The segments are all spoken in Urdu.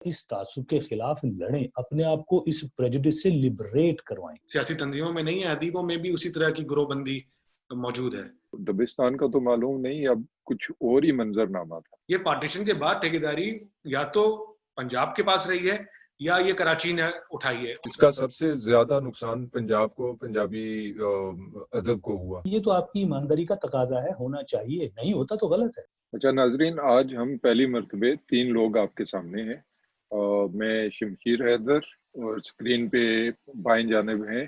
اس تعصب کے خلاف لڑیں، اپنے آپ کو اس پریجوڈس سے لبریٹ کروائیں۔ سیاسی تنظیموں میں نہیں ہے، ادیبوں میں بھی اسی طرح کی گروہ بندی موجود ہے۔ دبستان کا تو معلوم نہیں، اب کچھ اور ہی منظرنامہ تھا۔ یہ پارٹیشن کے بعد ٹھیکیداری یا تو پنجاب کے پاس رہی ہے یا یہ کراچی نے اٹھائی ہے۔ اس کا سب سے زیادہ نقصان پنجاب کو، پنجابی ادب کو ہوا۔ یہ تو آپ کی ایمانداری کا تقاضا ہے، ہونا چاہیے، نہیں ہوتا تو غلط ہے۔ اچھا ناظرین، آج ہم پہلی مرتبہ 3 لوگ آپ کے سامنے ہیں۔ میں شمشیر حیدر، اور اسکرین پہ بائیں جانب ہیں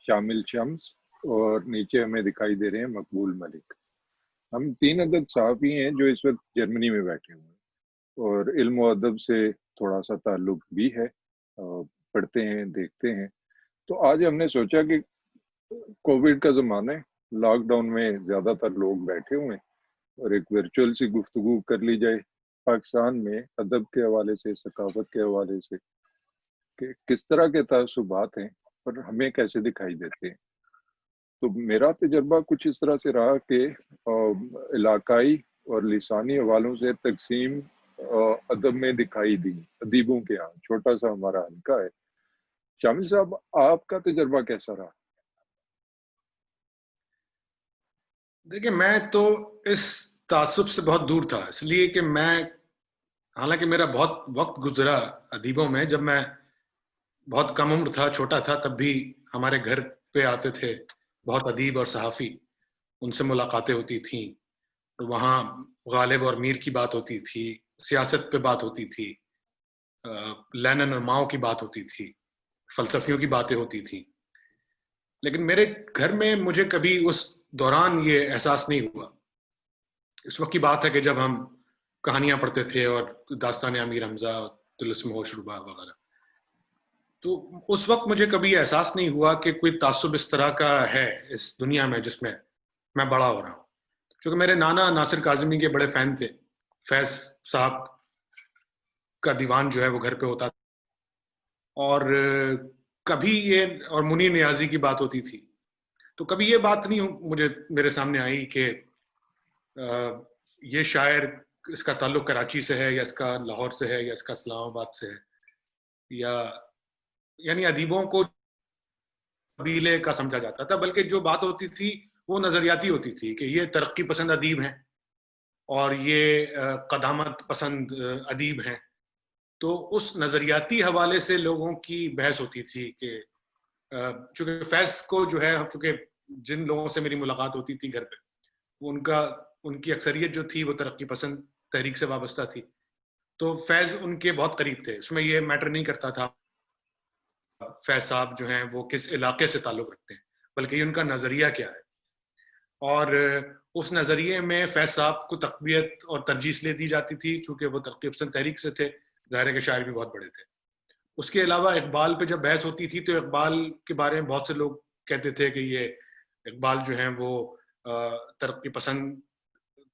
شامل شمس، اور نیچے ہمیں دکھائی دے رہے ہیں مقبول ملک۔ ہم 3 عدد صحافی ہیں جو اس وقت جرمنی میں بیٹھے ہوئے ہیں، اور علم و ادب سے تھوڑا سا تعلق بھی ہے، پڑھتے ہیں، دیکھتے ہیں۔ تو آج ہم نے سوچا کہ کووڈ کا زمانہ ہے، لاک ڈاؤن میں زیادہ تر لوگ بیٹھے ہوئے ہیں، اور ایک ورچوئل سی گفتگو کر لی جائے پاکستان میں ادب کے حوالے سے، ثقافت کے حوالے سے، کہ کس طرح کے تعصبات ہیں اور ہمیں کیسے دکھائی دیتے ہیں۔ تو میرا تجربہ کچھ اس طرح سے رہا کہ علاقائی اور لسانی حوالوں سے تقسیم ادب میں دکھائی دی، ادیبوں کے ہاں چھوٹا سا ہمارا حلقہ ہے۔ شامل صاحب، آپ کا تجربہ کیسا رہا؟ دیکھیں، میں تو اس تعصب سے بہت دور تھا، اس لیے کہ حالانکہ میرا بہت وقت گزرا ادیبوں میں، جب میں بہت کم عمر تھا، چھوٹا تھا، تب بھی ہمارے گھر پہ آتے تھے بہت ادیب اور صحافی، ان سے ملاقاتیں ہوتی تھیں، وہاں غالب اور میر کی بات ہوتی تھی، سیاست پہ بات ہوتی تھی، لینن اور ماؤ کی بات ہوتی تھی، فلسفیوں کی باتیں ہوتی تھیں۔ لیکن میرے گھر میں مجھے کبھی اس دوران یہ احساس نہیں ہوا۔ اس وقت کی بات ہے کہ جب ہم کہانیاں پڑھتے تھے اور داستان امیر حمزہ، طلسم ہوش ربا وغیرہ، تو اس وقت مجھے کبھی احساس نہیں ہوا کہ کوئی تعصب اس طرح کا ہے اس دنیا میں جس میں میں بڑا ہو رہا ہوں۔ چونکہ میرے نانا ناصر کاظمی کے بڑے فین تھے، فیض صاحب کا دیوان جو ہے وہ گھر پہ ہوتا تھا، اور کبھی یہ اور منیر نیازی کی بات ہوتی تھی، تو کبھی یہ بات نہیں میرے سامنے آئی کہ یہ شاعر، اس کا تعلق کراچی سے ہے یا اس کا لاہور سے ہے یا اس کا اسلام آباد سے ہے، یعنی ادیبوں کو قبیلے کا سمجھا جاتا تھا، بلکہ جو بات ہوتی تھی وہ نظریاتی ہوتی تھی کہ یہ ترقی پسند ادیب ہیں اور یہ قدامت پسند ادیب ہیں۔ تو اس نظریاتی حوالے سے لوگوں کی بحث ہوتی تھی کہ چونکہ فیض کو جو ہے، چونکہ جن لوگوں سے میری ملاقات ہوتی تھی گھر پہ، ان کی اکثریت جو تھی وہ ترقی پسند تحریک سے وابستہ تھی، تو فیض ان کے بہت قریب تھے۔ اس میں یہ میٹر نہیں کرتا تھا فیض صاحب جو ہیں وہ کس علاقے سے تعلق رکھتے ہیں، بلکہ ان کا نظریہ کیا ہے۔ اور اس نظریے میں فیض صاحب کو تقویت اور ترجیح اس لیے دی جاتی تھی چونکہ وہ ترقی پسند تحریک سے تھے، ظاہر ہے کہ شاعر بھی بہت بڑے تھے۔ اس کے علاوہ اقبال پہ جب بحث ہوتی تھی تو اقبال کے بارے میں بہت سے لوگ کہتے تھے کہ یہ اقبال جو ہیں وہ ترقی پسند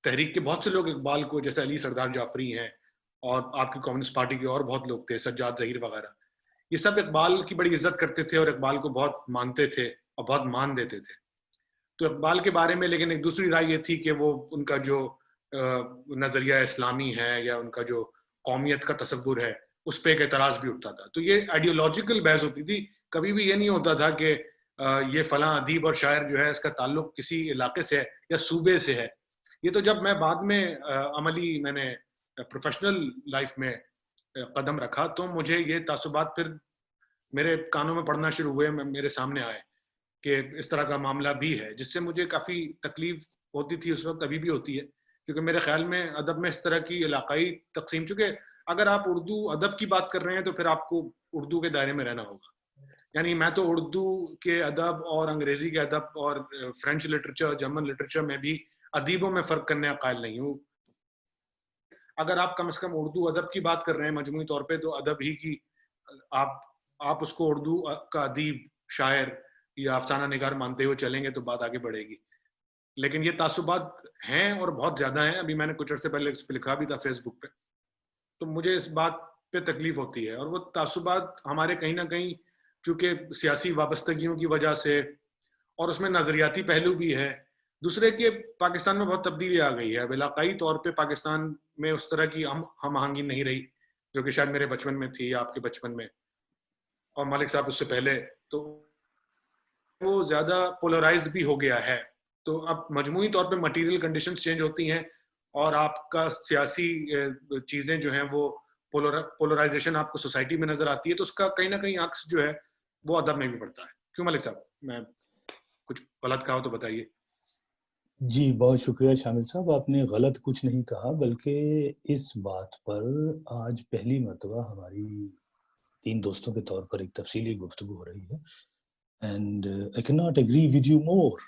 تحریک کے بہت سے لوگ اقبال کو، جیسے علی سردار جعفری ہیں اور آپ کی کمیونسٹ پارٹی کے اور بہت لوگ تھے، سجاد ظہیر وغیرہ، یہ سب اقبال کی بڑی عزت کرتے تھے اور اقبال کو بہت مانتے تھے اور بہت مان دیتے تھے۔ تو اقبال کے بارے میں لیکن ایک دوسری رائے یہ تھی کہ وہ ان کا جو نظریہ اسلامی ہے یا ان کا جو قومیت کا تصور ہے، اس پہ ایک اعتراض بھی اٹھتا تھا۔ تو یہ آئیڈیولوجیکل بحث ہوتی تھی، کبھی بھی یہ نہیں ہوتا تھا کہ یہ فلاں ادیب اور شاعر جو ہے اس کا تعلق کسی علاقے سے ہے یا صوبے سے ہے۔ یہ تو جب میں بعد میں عملی میں نے پروفیشنل لائف میں قدم رکھا تو مجھے یہ تعصبات پھر میرے کانوں میں پڑنا شروع ہوئے، میرے سامنے آئے کہ اس طرح کا معاملہ بھی ہے، جس سے مجھے کافی تکلیف ہوتی تھی اس وقت، ابھی بھی ہوتی ہے، کیونکہ میرے خیال میں ادب میں اس طرح کی علاقائی تقسیم، چونکہ اگر آپ اردو ادب کی بات کر رہے ہیں تو پھر آپ کو اردو کے دائرے میں رہنا ہوگا۔ یعنی میں تو اردو کے ادب اور انگریزی کے ادب اور فرینچ لٹریچر، جرمن لٹریچر میں بھی ادیبوں میں فرق کرنے کا قائل نہیں ہوں۔ اگر آپ کم از کم اردو ادب کی بات کر رہے ہیں مجموعی طور پہ، تو ادب ہی کی آپ اس کو اردو کا ادیب، شاعر یا افسانہ نگار مانتے ہوئے چلیں گے تو بات آگے بڑھے گی۔ لیکن یہ تعصبات ہیں اور بہت زیادہ ہیں، ابھی میں نے کچھ عرصے پہلے اس پہ لکھا بھی تھا فیس بک پہ، تو مجھے اس بات پہ تکلیف ہوتی ہے۔ اور وہ تعصبات ہمارے کہیں نہ کہیں چونکہ سیاسی وابستگیوں کی وجہ سے، اور اس میں نظریاتی پہلو بھی ہے، دوسرے کہ پاکستان میں بہت تبدیلی آ گئی ہے، اب علاقائی طور پہ پاکستان میں اس طرح کی ہم آہنگی نہیں رہی جو کہ شاید میرے بچپن میں تھی یا آپ کے بچپن میں، اور مالک صاحب اس سے پہلے، تو وہ زیادہ پولرائز بھی ہو گیا ہے. تو اب مجموعی طور پہ مٹیریل کنڈیشنز چینج ہوتی ہیں اور آپ کا سیاسی چیزیں جو ہیں وہ پولرائزیشن آپ کو سوسائٹی میں نظر آتی ہے، تو اس کا کہیں نہ کہیں عکس جو ہے وہ ادب میں بھی پڑتا ہے. کیوں ملک صاحب؟ میں کچھ غلط کہا ہو تو بتائیے. جی بہت شکریہ شامل صاحب، آپ نے غلط کچھ نہیں کہا، بلکہ اس بات پر آج پہلی مرتبہ ہماری 3 دوستوں کے طور پر ایک تفصیلی گفتگو ہو رہی ہے. And I can not agree with you more.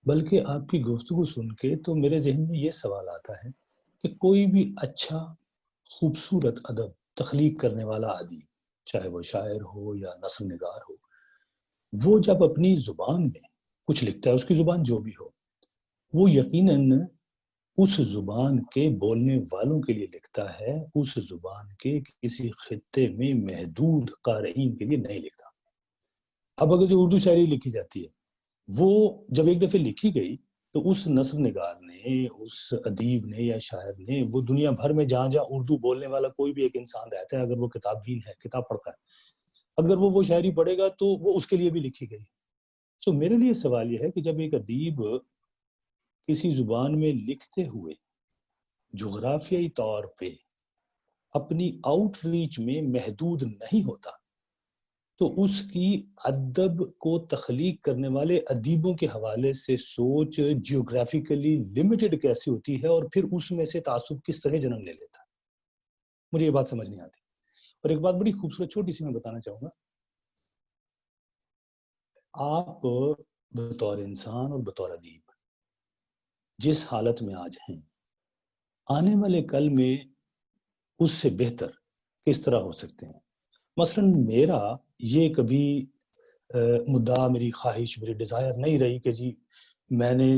بلکہ آپ کی گفتگو سن کے تو میرے ذہن میں یہ سوال آتا ہے کہ کوئی بھی اچھا خوبصورت ادب تخلیق کرنے والا آدمی، چاہے وہ شاعر ہو یا نثر نگار ہو، وہ جب اپنی زبان میں کچھ لکھتا ہے، اس کی زبان جو بھی ہو، وہ یقیناً اس زبان کے بولنے والوں کے لیے لکھتا ہے، اس زبان کے کسی خطے میں محدود قارئین کے لیے نہیں لکھتا. اب اگر جو اردو شاعری لکھی جاتی ہے وہ جب ایک دفعہ لکھی گئی تو اس نثر نگار نے، اس ادیب نے یا شاعر نے، وہ دنیا بھر میں جہاں جہاں اردو بولنے والا کوئی بھی ایک انسان رہتا ہے، اگر وہ کتاب بین ہے، کتاب پڑھتا ہے، اگر وہ شاعری پڑھے گا تو وہ اس کے لیے بھی لکھی گئی. تو میرے لیے سوال یہ ہے کہ جب ایک ادیب کسی زبان میں لکھتے ہوئے جغرافیائی طور پہ اپنی آؤٹ ریچ میں محدود نہیں ہوتا، تو اس کی ادب کو تخلیق کرنے والے ادیبوں کے حوالے سے سوچ جیوگرافیکلی لمیٹڈ کیسی ہوتی ہے، اور پھر اس میں سے تعصب کس طرح جنم لے لیتا ہے. مجھے یہ بات سمجھ نہیں آتی. اور ایک بات بڑی خوبصورت چھوٹی سی میں بتانا چاہوں گا. آپ بطور انسان اور بطور ادیب جس حالت میں آج ہیں، آنے والے کل میں اس سے بہتر کس طرح ہو سکتے ہیں. مثلا میرا یہ کبھی مدعا، میری خواہش، میری ڈیزائر نہیں رہی کہ جی میں نے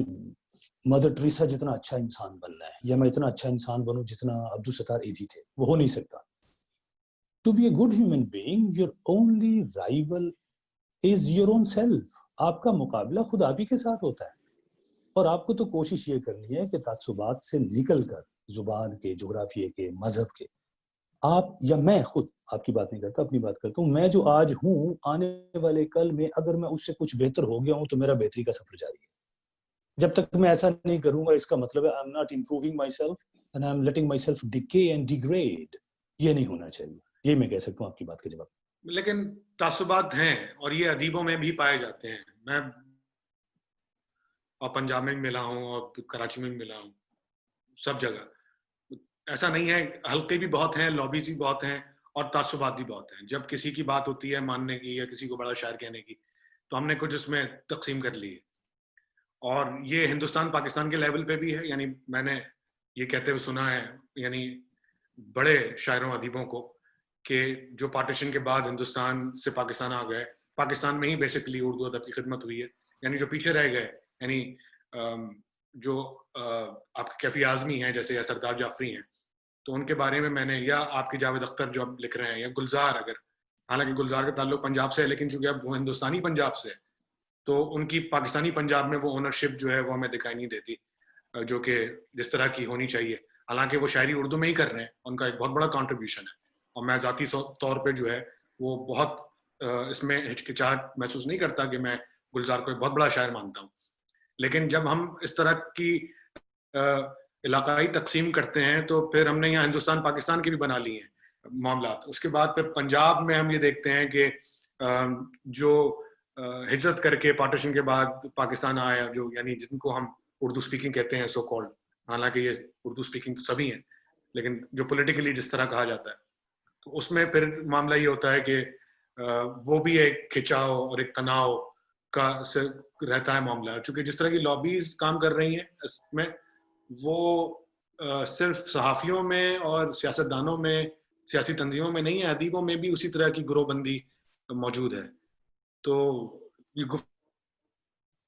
مدر ٹریسا جتنا اچھا انسان بننا ہے، یا میں اتنا اچھا انسان بنوں جتنا عبدالستار ایدھی تھے. وہ ہو نہیں سکتا. To be a good human being, your only rival is your own self. آپ کا مقابلہ خود آپ ہی کے ساتھ ہوتا ہے، اور آپ کو تو کوشش یہ کرنی ہے کہ تعصبات سے نکل کر زبان کے، جغرافیے کے، مذہب کے، آپ یا میں خود آپ کی بات نہیں کرتا، اپنی بات کرتا ہوں، میں جو آج ہوں، آنے والے کل میں اگر میں اس سے کچھ بہتر ہو گیا ہوں تو میرا بہتری کا سفر جاری ہے. جب تک میں ایسا نہیں کروں گا، اس کا مطلب ہے I am not improving myself and I am letting myself decay and degrade. یہ نہیں ہونا چاہیے. یہ میں کہہ سکتا ہوں آپ کی بات کا جواب. لیکن تعصبات ہیں اور یہ ادیبوں میں بھی پائے جاتے ہیں. میں اور پنجاب میں بھی ملا ہوں اور کراچی میں بھی ملا ہوں، سب جگہ. ایسا نہیں ہے، حلقے بھی بہت ہیں، لابیز بھی بہت ہیں، اور تعصبات بھی بہت ہیں. جب کسی کی بات ہوتی ہے ماننے کی یا کسی کو بڑا شاعر کہنے کی، تو ہم نے کچھ اس میں تقسیم کر لی ہے. اور یہ ہندوستان پاکستان کے لیول پہ بھی ہے. یعنی میں نے یہ کہتے ہوئے سنا ہے، یعنی بڑے شاعروں ادیبوں کو، کہ جو پارٹیشن کے بعد ہندوستان سے پاکستان آ گئے، پاکستان میں ہی بیسکلی اردو ادب کی خدمت ہوئی ہے. یعنی جو پیچھے رہ گئے، یعنی جو آپ کے کیفی اعظمی ہیں جیسے، یا سردار جعفری ہیں، تو ان کے بارے میں میں نے، یا آپ کی جاوید اختر جو اب لکھ رہے ہیں، یا گلزار، اگر حالانکہ گلزار کا تعلق پنجاب سے ہے لیکن چونکہ اب وہ ہندوستانی پنجاب سے ہے، تو ان کی پاکستانی پنجاب میں وہ اونرشپ جو ہے وہ ہمیں دکھائی نہیں دیتی، جو کہ جس طرح کی ہونی چاہیے. حالانکہ وہ شاعری اردو میں ہی کر رہے ہیں، ان کا ایک بہت بڑا کنٹریبیوشن ہے. اور میں ذاتی طور پہ جو ہے وہ بہت اس میں ہچکچاہٹ محسوس نہیں کرتا کہ میں گلزار کو ایک بہت بڑا شاعر مانتا ہوں. لیکن جب ہم اس طرح کی علاقائی تقسیم کرتے ہیں تو پھر ہم نے یہاں ہندوستان پاکستان کی بھی بنا لی ہیں معاملات. اس کے بعد پھر پنجاب میں ہم یہ دیکھتے ہیں کہ جو ہجرت کر کے پارٹیشن کے بعد پاکستان آیا، جو یعنی جن کو ہم اردو اسپیکنگ کہتے ہیں، سو کالڈ، حالانکہ یہ اردو اسپیکنگ تو سبھی ہیں، لیکن جو پولیٹیکلی جس طرح کہا جاتا ہے، تو اس میں پھر معاملہ یہ ہوتا ہے کہ وہ بھی ایک کھچاؤ اور ایک تناؤ کا سے رہتا ہے معاملہ. چونکہ جس طرح کی لابیز کام کر رہی ہیں اس میں، وہ صرف صحافیوں میں اور سیاستدانوں میں، سیاسی تنظیموں میں نہیں ہے، ادیبوں میں بھی اسی طرح کی گروہ بندی موجود ہے. تو یہ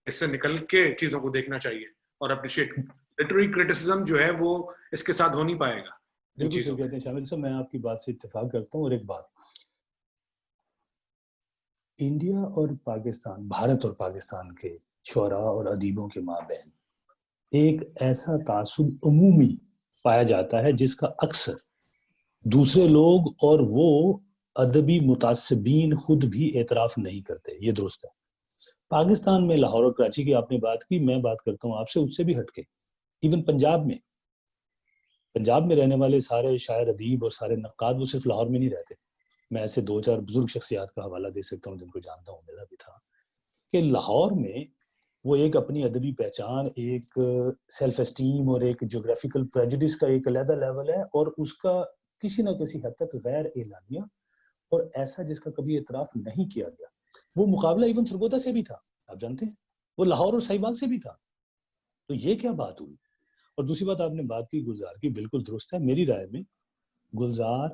اس سے نکل کے چیزوں کو دیکھنا چاہیے اور اپریشیٹ. لٹریری کرٹیسزم جو ہے وہ اس کے ساتھ ہو نہیں پائے گا. بالکل صحیح کہتے ہیں شامل صاحب، میں آپ کی بات سے اتفاق کرتا ہوں. اور ایک بات، انڈیا اور پاکستان، بھارت اور پاکستان کے شعراء اور ادیبوں کے مابین ایک ایسا تعصب عمومی پایا جاتا ہے جس کا اکثر دوسرے لوگ اور وہ ادبی متعصبین خود بھی اعتراف نہیں کرتے. یہ درست ہے. پاکستان میں لاہور اور کراچی کی آپ نے بات کی, میں بات کرتا ہوں آپ سے اس سے بھی ہٹ کے. ایون پنجاب میں رہنے والے سارے شاعر ادیب اور سارے نقاد وہ صرف لاہور میں نہیں رہتے. میں ایسے 2-4 بزرگ شخصیات کا حوالہ دے سکتا ہوں جن کو جانتا ہوں, میرا بھی تھا, کہ لاہور میں وہ ایک اپنی ادبی پہچان, ایک سیلف اسٹیم اور ایک جغرافیکل پریجوڈس کا ایک علیحدہ لیول ہے, اور اس کا کسی نہ کسی حد تک غیر اعلانیہ اور ایسا جس کا کبھی اعتراف نہیں کیا گیا. وہ مقابلہ ایون سرگودا سے بھی تھا, آپ جانتے ہیں, وہ لاہور اور سہیوال سے بھی تھا. تو یہ کیا بات ہوئی؟ اور دوسری بات آپ نے بات کی گلزار کی, بالکل درست ہے. میری رائے میں گلزار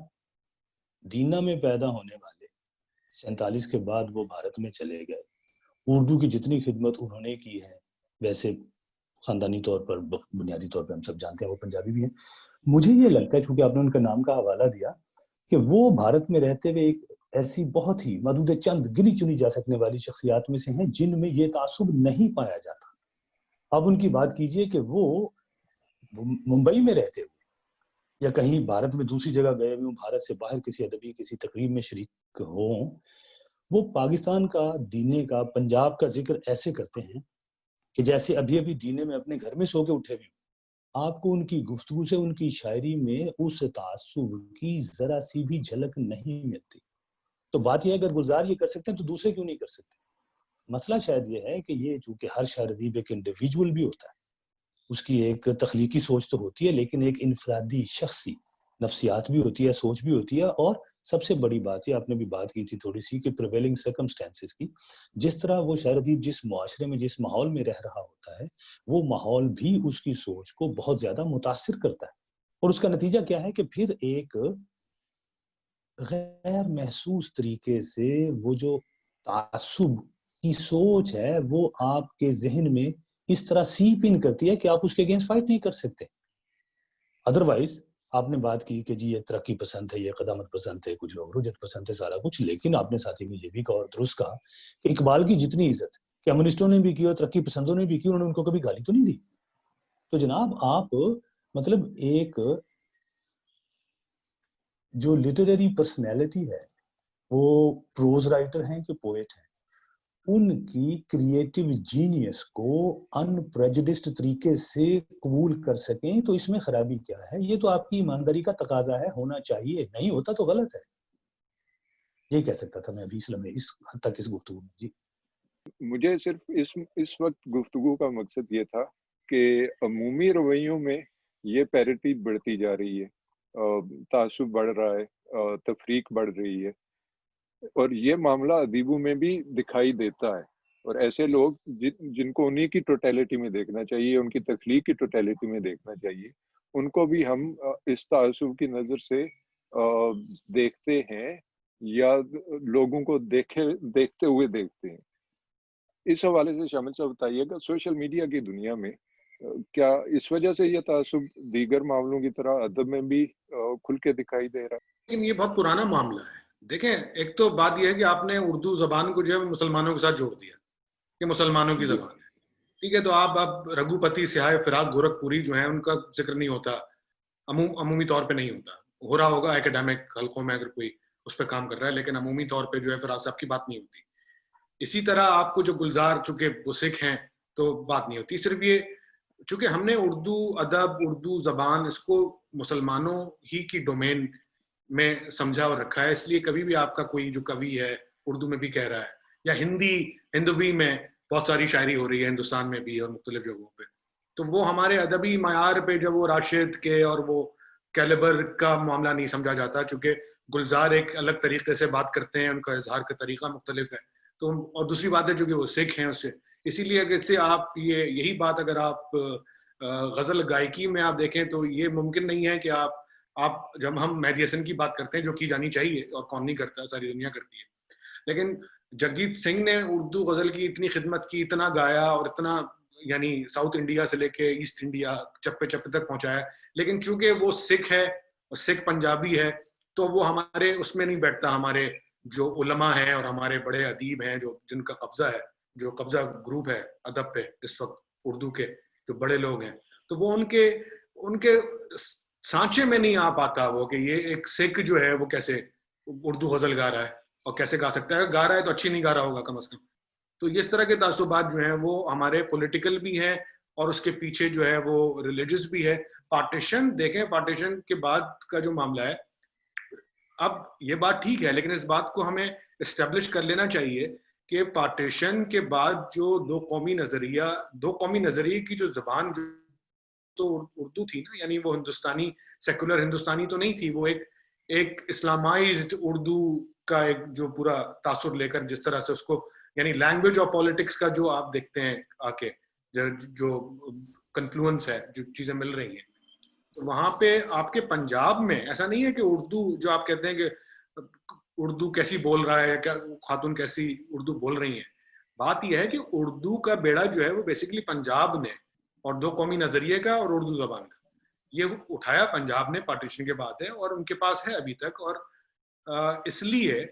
دینا میں پیدا ہونے والے 47 کے بعد وہ بھارت میں چلے گئے. اردو کی جتنی خدمت انہوں نے کی ہے, ویسے خاندانی طور پر بنیادی طور پہ ہم سب جانتے ہیں وہ پنجابی بھی ہیں. مجھے یہ لگتا ہے کیونکہ آپ نے ان کا نام کا حوالہ دیا کہ وہ بھارت میں رہتے ہوئے ایک ایسی بہت ہی محدود چند گنی چنی جا سکنے والی شخصیات میں سے ہیں جن میں یہ تعصب نہیں پایا جاتا. اب ان کی بات کیجئے کہ وہ ممبئی میں رہتے ہوئے یا کہیں بھارت میں دوسری جگہ گئے ہوئے ہوں, بھارت سے باہر کسی ادبی کسی تقریب میں شریک ہوں, وہ پاکستان کا, دینے کا, پنجاب کا ذکر ایسے کرتے ہیں کہ جیسے ابھی ابھی دینے میں اپنے گھر میں سو کے اٹھے ہوئے. آپ کو ان کی گفتگو سے, ان کی شاعری میں اس تعصب کی ذرا سی بھی جھلک نہیں ملتی. تو بات یہ ہے اگر گلزار یہ کر سکتے ہیں تو دوسرے کیوں نہیں کر سکتے؟ مسئلہ شاید یہ ہے کہ یہ چونکہ ہر شاعر ادیب ایک انڈیویجول بھی ہوتا ہے, اس کی ایک تخلیقی سوچ تو ہوتی ہے, لیکن ایک انفرادی شخصی نفسیات بھی ہوتی ہے, سوچ بھی ہوتی ہے, اور سب سے بڑی بات یہ آپ نے بھی بات کی تھی تھوڑی سی کہ پریویلنگ سرکمسٹانسز کی. جس طرح وہ شاعر ادیب جس معاشرے میں جس ماحول میں رہ رہا ہوتا ہے, وہ ماحول بھی اس کی سوچ کو بہت زیادہ متاثر کرتا ہے, اور اس کا نتیجہ کیا ہے کہ پھر ایک غیر محسوس طریقے سے وہ جو تعصب کی سوچ ہے وہ آپ کے ذہن میں اس طرح سیپ ان کرتی ہے کہ آپ اس کے اگینسٹ فائٹ نہیں کر سکتے. ادروائز آپ نے بات کی کہ جی یہ ترقی پسند ہے, یہ قدامت پسند ہے, کچھ لوگ رجت پسند ہے, سارا کچھ, لیکن آپ نے ساتھی میں یہ بھی کہا اور درست کہا کہ اقبال کی جتنی عزت کمیونسٹوں نے بھی کی اور ترقی پسندوں نے بھی کی, انہوں نے ان کو کبھی گالی تو نہیں دی. تو جناب آپ مطلب ایک جو لٹریری پرسنالٹی ہے, وہ پروز رائٹر ہیں کہ پوئٹ ہیں, ان کی کریٹیو جینیس کو ان پریجوڈسڈ طریقے سے قبول کر سکیں تو اس میں خرابی کیا ہے؟ یہ تو آپ کی ایمانداری کا تقاضا ہے, ہونا چاہیے, نہیں ہوتا تو غلط ہے. یہ کہہ سکتا تھا میں ابھی اس حد تک اس گفتگو میں. جی مجھے صرف اس وقت گفتگو کا مقصد یہ تھا کہ عمومی رویوں میں یہ پیرٹی بڑھتی جا رہی ہے, تعصب بڑھ رہا ہے, تفریق بڑھ رہی ہے, اور یہ معاملہ ادیبوں میں بھی دکھائی دیتا ہے. اور ایسے لوگ جن کو انہی کی ٹوٹیلٹی میں دیکھنا چاہیے, ان کی تخلیق کی ٹوٹیلٹی میں دیکھنا چاہیے, ان کو بھی ہم اس تعصب کی نظر سے دیکھتے ہیں یا لوگوں کو دیکھتے ہوئے دیکھتے ہیں. اس حوالے سے شامل صاحب بتائیے گا, سوشل میڈیا کی دنیا میں کیا اس وجہ سے یہ تعصب دیگر معاملوں کی طرح ادب میں بھی کھل کے دکھائی دے رہا ہے؟ لیکن یہ بہت پرانا معاملہ ہے. دیکھیں, ایک تو بات یہ ہے کہ آپ نے اردو زبان کو جو ہے مسلمانوں کے ساتھ جوڑ دیا کہ مسلمانوں کی زبان ہے, ٹھیک ہے, تو آپ اب رگھوپتی سہائے فراق گورکھ پوری جو ہیں ان کا ذکر نہیں ہوتا, عمومی طور پہ نہیں ہوتا. ہو رہا ہوگا ایکیڈیمک حلقوں میں اگر کوئی اس پہ کام کر رہا ہے, لیکن عمومی طور پہ جو ہے فراق صاحب کی بات نہیں ہوتی. اسی طرح آپ کو جو گلزار, چونکہ وہ سکھ ہیں تو بات نہیں ہوتی. صرف یہ چونکہ ہم نے اردو ادب, اردو زبان اس کو مسلمانوں ہی کی ڈومین میں سمجھا اور رکھا ہے, اس لیے کبھی بھی آپ کا کوئی جو کوی ہے اردو میں بھی کہہ رہا ہے, یا ہندوی میں بہت ساری شاعری ہو رہی ہے ہندوستان میں بھی اور مختلف جگہوں پہ, تو وہ ہمارے ادبی معیار پہ جب وہ راشد کے اور وہ کیلیبر کا معاملہ نہیں سمجھا جاتا, چونکہ گلزار ایک الگ طریقے سے بات کرتے ہیں, ان کا اظہار کا طریقہ مختلف ہے. تو اور دوسری بات ہے چونکہ وہ سکھ ہیں اس سے, اسی لیے اگر سے آپ یہی بات اگر آپ غزل گائکی میں آپ دیکھیں تو یہ ممکن نہیں ہے کہ آپ جب ہم مہدی حسن کی بات کرتے ہیں جو کی جانی چاہیے اور کون نہیں کرتا, ساری دنیا کرتی ہے, لیکن جگجیت سنگھ نے اردو غزل کی اتنی خدمت کی, اتنا گایا اور اتنا یعنی ساؤتھ انڈیا سے لے کے ایسٹ انڈیا چپے چپے تک پہنچایا, لیکن چونکہ وہ سکھ ہے اور سکھ پنجابی ہے تو وہ ہمارے اس میں نہیں بیٹھتا. ہمارے جو علماء ہیں اور ہمارے بڑے ادیب ہیں جو جن کا قبضہ ہے, جو قبضہ گروپ ہے ادب پہ اس وقت اردو کے جو بڑے لوگ ہیں, تو وہ ان کے سانچے میں نہیں آ پاتا وہ کہ یہ ایک سکھ جو ہے وہ کیسے اردو غزل گا رہا ہے اور کیسے گا سکتا ہے. گا رہا ہے تو اچھی نہیں گا رہا ہوگا کم از کم. تو اس طرح کے تعصبات جو ہیں وہ ہمارے پولیٹیکل بھی ہیں اور اس کے پیچھے جو ہے وہ ریلیجس بھی ہے. پارٹیشن دیکھیں, پارٹیشن کے بعد کا جو معاملہ ہے, اب یہ بات ٹھیک ہے لیکن اس بات کو ہمیں اسٹیبلش کر لینا چاہیے کہ پارٹیشن کے بعد جو دو قومی نظریے کی جو زبان جو تو اردو تھی نا, یعنی وہ ہندوستانی سیکولر ہندوستانی تو نہیں تھی, وہ ایک اسلامائزڈ اردو کا ایک جو پورا تاثر لے کر جس طرح سے اس کو, یعنی لینگویج اور پالیٹکس کا جو آپ دیکھتے ہیں آ کے جو کنفلوئنس ہے, جو چیزیں مل رہی ہیں, تو وہاں پہ آپ کے پنجاب میں ایسا نہیں ہے کہ اردو جو آپ کہتے ہیں کہ اردو کیسی بول رہا ہے, کیا خاتون کیسی اردو بول رہی ہیں. بات یہ ہے کہ اردو کا بیڑا جو ہے وہ بیسیکلی پنجاب نے, اور دو قومی نظریے کا اور اردو زبان کا, یہ اٹھایا پنجاب نے پارٹیشن کے بعد ہے اور ان کے پاس ہے ابھی تک. اور اس لیے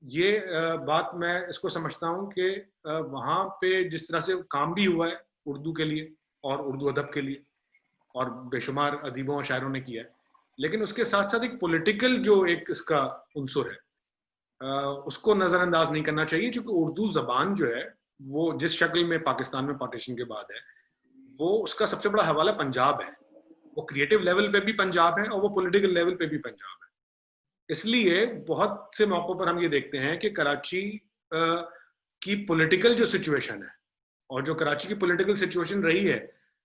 یہ بات میں اس کو سمجھتا ہوں کہ وہاں پہ جس طرح سے کام بھی ہوا ہے اردو کے لیے اور اردو ادب کے لیے, اور بے شمار ادیبوں اور شاعروں نے کیا ہے, لیکن اس کے ساتھ ساتھ ایک پولیٹیکل جو ایک اس کا عنصر ہے اس کو نظر انداز نہیں کرنا چاہیے. چونکہ اردو زبان جو ہے وہ جس شکل میں پاکستان میں پارٹیشن کے بعد ہے, وہ اس کا سب سے بڑا حوالہ پنجاب ہے. وہ کریٹو لیول پہ بھی پنجاب ہے اور وہ پولیٹیکل لیول پہ بھی پنجاب ہے. اس لیے بہت سے موقعوں پر ہم یہ دیکھتے ہیں کہ کراچی کی پولیٹیکل جو سچویشن ہے, اور جو کراچی کی پولیٹیکل سچویشن رہی ہے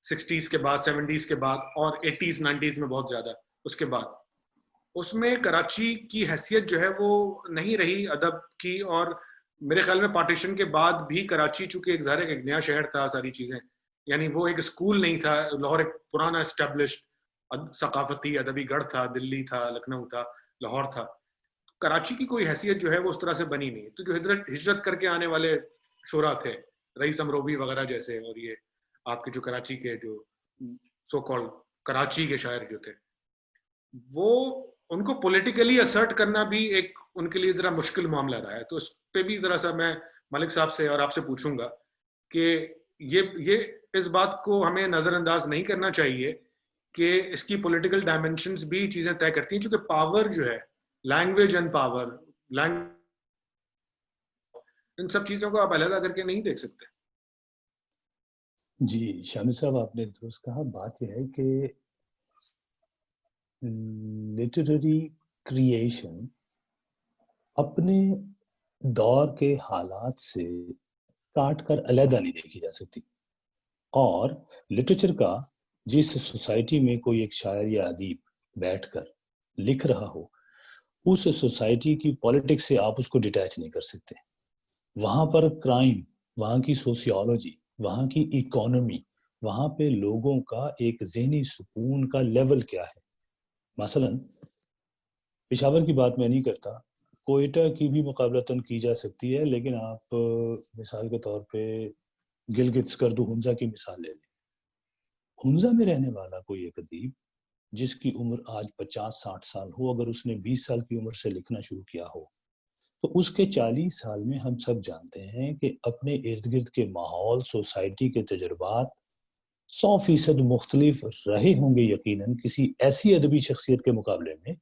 60s کے بعد, 70s کے بعد اور 80s 90s میں بہت زیادہ اس کے بعد, اس میں کراچی کی حیثیت جو ہے وہ نہیں رہی ادب کی. اور میرے خیال میں پارٹیشن کے بعد بھی کراچی چونکہ ایک ظاہر ایک نیا شہر تھا, ساری چیزیں, یعنی وہ ایک اسکول نہیں تھا. لاہور ایک پرانا اسٹیبلشڈ ثقافتی ادبی گڑھ تھا, دلی تھا, لکھنؤ تھا, لاہور تھا. کراچی کی کوئی حیثیت جو ہے وہ اس طرح سے بنی نہیں. تو جو ہجرت کر کے آنے والے شعراء تھے, رئیس امروبی وغیرہ جیسے, اور یہ آپ کے جو کراچی کے جو سو کال کراچی کے شاعر جو تھے, وہ ان کو پولیٹیکلی اسرٹ کرنا بھی ایک ان کے لیے ذرا مشکل معاملہ رہا ہے. تو اس پہ بھی ذرا سا میں ملک صاحب سے اور آپ سے پوچھوں گا کہ یہ اس بات کو ہمیں نظر انداز نہیں کرنا چاہیے کہ اس کی پولیٹیکل ڈائمنشنز بھی چیزیں طے کرتی ہیں. چونکہ پاور جو ہے, لینگویج اینڈ پاور, ان سب چیزوں کو آپ علیحدہ کر کے نہیں دیکھ سکتے. جی شامل صاحب, آپ نے درست کہا. بات یہ ہے کہ لٹریری کریشن اپنے دور کے حالات سے کاٹ کر علیحدہ نہیں دیکھی جا سکتی. اور لٹریچر کا جس سوسائٹی میں کوئی ایک شاعر یا ادیب بیٹھ کر لکھ رہا ہو, اس سوسائٹی کی پولیٹکس سے آپ اس کو ڈیٹیچ نہیں کر سکتے. وہاں پر کرائم, وہاں کی سوسیولوجی, وہاں کی اکانومی, وہاں پہ لوگوں کا ایک ذہنی سکون کا لیول کیا ہے. مثلا پشاور کی بات میں نہیں کرتا, کوئٹہ کی بھی مقابلتاً کی جا سکتی ہے, لیکن آپ مثال کے طور پہ گلگت سکردو ہنزا کی مثال لے لیں. ہنزا میں رہنے والا کوئی ایک ادیب جس کی عمر آج 50-60 سال ہو, اگر اس نے 20 سال کی عمر سے لکھنا شروع کیا ہو, تو اس کے 40 سال میں ہم سب جانتے ہیں کہ اپنے ارد گرد کے ماحول, سوسائٹی کے تجربات 100% مختلف رہے ہوں گے یقیناً کسی ایسی ادبی شخصیت کے مقابلے میں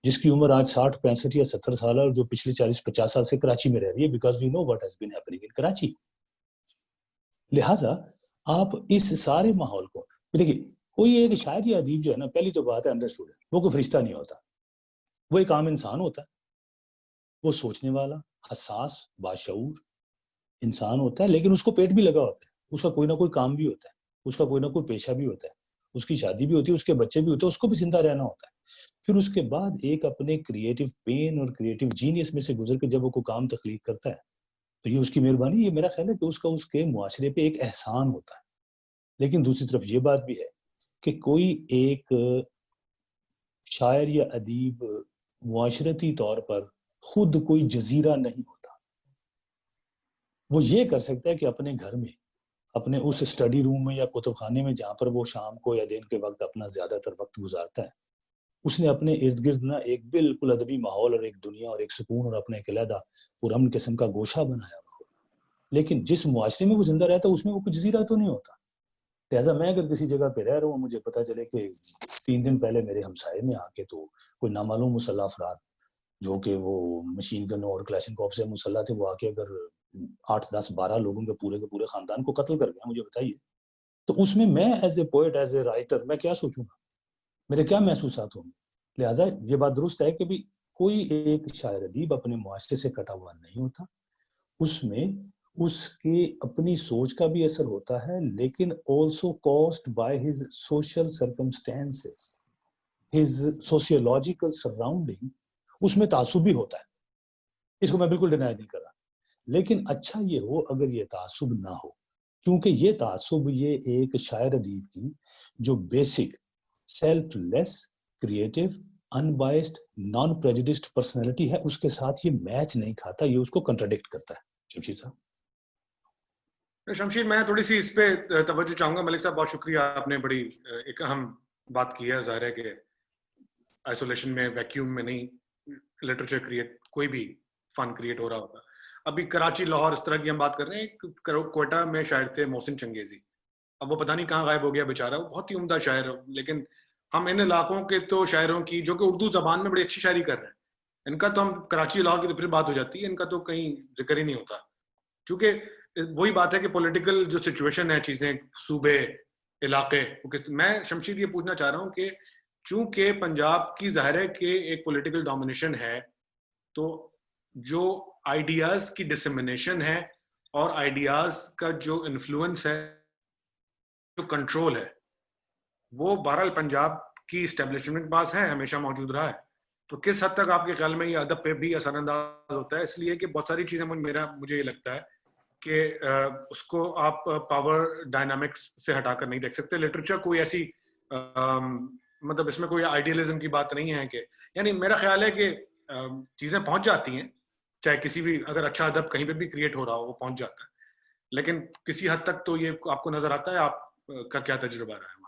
جس کی عمر آج 60, 65 یا 70 سال ہے, اور جو پچھلے 40-50 سال سے کراچی میں رہ رہی ہے, because we know what has been happening in Karachi. لہٰذا آپ اس سارے ماحول کو دیکھیے. کوئی ایک شاعر یا ادیب جو ہے نا, پہلی تو بات ہے انڈرسٹوڈ ہے, وہ کوئی فرشتہ نہیں ہوتا, وہ ایک عام انسان ہوتا ہے. وہ سوچنے والا, حساس, باشعور انسان ہوتا ہے, لیکن اس کو پیٹ بھی لگا ہوتا ہے, اس کا کوئی نہ کوئی کام بھی ہوتا ہے, اس کا کوئی نہ کوئی پیشہ بھی ہوتا ہے, اس کی شادی بھی ہوتی ہے, اس کے بچے بھی ہوتے ہیں, اس کو بھی زندہ رہنا ہوتا ہے. پھر اس کے بعد ایک اپنے کریٹو پین اور کریٹو جینیس میں سے گزر کے جب وہ کوئی کام تخلیق کرتا ہے, تو یہ اس کی مہربانی. یہ میرا خیال ہے کہ اس کے معاشرے پہ ایک احسان ہوتا ہے. لیکن دوسری طرف یہ بات بھی ہے کہ کوئی ایک شاعر یا ادیب معاشرتی طور پر خود کوئی جزیرہ نہیں ہوتا. وہ یہ کر سکتا ہے کہ اپنے گھر میں, اپنے اس اسٹڈی روم میں یا کتب خانے میں جہاں پر وہ شام کو یا دن کے وقت اپنا زیادہ تر وقت گزارتا ہے, اس نے اپنے ارد گرد نا ایک بالکل ادبی ماحول اور ایک دنیا اور ایک سکون اور اپنے ایک علیحدہ پرامن قسم کا گوشہ بنایا ہوا. لیکن جس معاشرے میں وہ زندہ رہتا ہے اس میں وہ کوئی جزیرہ تو نہیں ہوتا. لہٰذا میں اگر کسی جگہ پہ رہ رہا ہوں, مجھے پتا چلے کہ 3 دن پہلے میرے ہمسائے میں آ کے تو کوئی نامعلوم مسلح افراد جو کہ وہ مشین گنوں اور کلاشنکوف سے مسلح تھے, وہ آ کے اگر 8, 10, 12 لوگوں کے پورے خاندان کو قتل کر گئے, مجھے بتائیے, تو اس میں as a poet, as a writer, میں کیا سوچوں گا, میرے کیا محسوسات ہوں گے؟ لہٰذا یہ بات درست ہے کہ بھی کوئی ایک شاعر ادیب اپنے معاشرے سے کٹا ہوا نہیں ہوتا, اس میں اس کی اپنی سوچ کا بھی اثر ہوتا ہے, لیکن also caused by his social circumstances, his sociological surrounding, اس میں تعصب بھی ہوتا ہے, اس کو میں بالکل ڈینائی نہیں کر رہا. لیکن اچھا یہ ہو اگر یہ تعصب نہ ہو, کیونکہ یہ تعصب یہ ایک شاعر ادیب کی جو basic selfless creative unbiased non prejudiced personality ہے اس کے ساتھ یہ میچ نہیں کھاتا, یہ اس کو کنٹراڈکٹ کرتا ہے. شمشیر صاحب. شمشیر, میں تھوڑی سی اس پہ توجہ چاہوں گا. ملک صاحب بہت شکریہ, آپ نے بڑی ایک اہم بات کی ہے. ظاہر ہے کہ آئسولیشن میں, ویکیوم میں نہیں لٹریچر کریٹ, کوئی بھی فن کریٹ ہو رہا ہوتا. ابھی کراچی, لاہور, اس طرح کی ہم بات کر رہے ہیں. کوئٹہ میں شاعر تھے محسن چنگیزی, اب وہ پتہ نہیں کہاں غائب ہو گیا بیچارہ, وہ بہت ہی عمدہ شاعر. لیکن ہم ان علاقوں کے تو شاعروں کی جو کہ اردو زبان میں بڑی اچھی شاعری کر رہے ہیں, ان کا تو ہم کراچی لاہور کی تو پھر بات ہو جاتی ہے, ان کا تو کہیں ذکر ہی نہیں ہوتا. چونکہ وہی بات ہے کہ پولیٹیکل جو سچویشن ہے, چیزیں صوبے علاقے, میں شمشیر یہ پوچھنا چاہ رہا ہوں کہ چونکہ پنجاب کی ظاہر ہے کہ ایک پولیٹیکل ڈومینیشن ہے, تو جو آئیڈیاز کی ڈسمینیشن ہے اور آئیڈیاز کا جو انفلوئنس ہے, جو کنٹرول ہے, وہ بہرحال پنجاب کی اسٹیبلشمنٹ پاس ہے, ہمیشہ موجود رہا ہے. تو کس حد تک آپ کے خیال میں یہ ادب پہ بھی اثر انداز ہوتا ہے؟ اس لیے کہ بہت ساری چیزیں مجھے یہ لگتا ہے کہ اس کو آپ پاور ڈائنامکس سے ہٹا کر نہیں دیکھ سکتے. لٹریچر کوئی ایسی مطلب اس میں کوئی آئیڈیالزم کی بات نہیں ہے کہ, یعنی میرا خیال ہے کہ چیزیں پہنچ جاتی ہیں, چاہے کسی بھی اگر اچھا ادب کہیں پہ بھی کریٹ ہو رہا ہو وہ پہنچ جاتا ہے, لیکن کسی حد تک تو یہ آپ کو نظر آتا ہے. آپ کا کیا تجربہ رہا ہے؟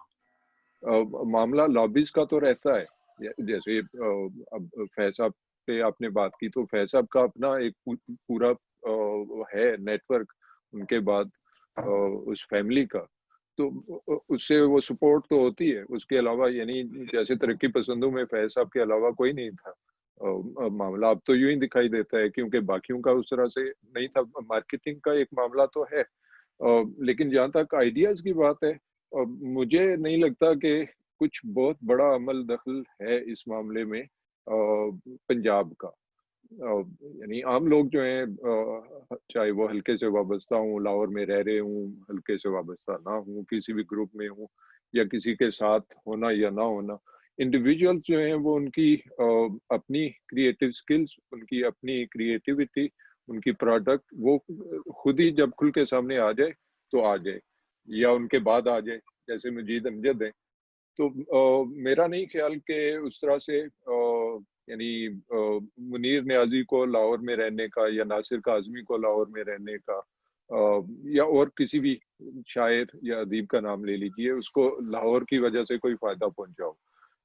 معاملہ لابیز کا تو رہتا ہے. جیسے اب فیض صاحب پہ آپ نے بات کی, تو فیض صاحب کا اپنا ایک پورا ہے نیٹ ورک, ان کے بعد اس فیملی کا, تو اس سے وہ سپورٹ تو ہوتی ہے. اس کے علاوہ یعنی جیسے ترقی پسندوں میں فیض صاحب کے علاوہ کوئی نہیں تھا معاملہ. اب تو یوں ہی دکھائی دیتا ہے کیونکہ باقیوں کا اس طرح سے نہیں تھا. مارکیٹنگ کا ایک معاملہ تو ہے, لیکن جہاں تک آئیڈیاز کی بات ہے, مجھے نہیں لگتا کہ کچھ بہت بڑا عمل دخل ہے اس معاملے میں پنجاب کا. یعنی عام لوگ جو ہیں, چاہے وہ حلقے سے وابستہ ہوں, لاہور میں رہ رہے ہوں, حلقے سے وابستہ نہ ہوں, کسی بھی گروپ میں ہوں, یا کسی کے ساتھ ہونا یا نہ ہونا, انڈیویجولز جو ہیں وہ ان کی اپنی کریٹیو سکلز, ان کی اپنی کریٹیوٹی, ان کی پروڈکٹ وہ خود ہی جب کھل کے سامنے آ جائے تو آ جائے, یا ان کے بعد آ جائے, جیسے مجید امجد ہیں. تو میرا نہیں خیال کہ اس طرح سے یعنی منیر نیازی کو لاہور میں رہنے کا, یا ناصر کاظمی کو لاہور میں رہنے کا, یا اور کسی بھی شاعر یا ادیب کا نام لے لیجئے, اس کو لاہور کی وجہ سے کوئی فائدہ پہنچا ہو.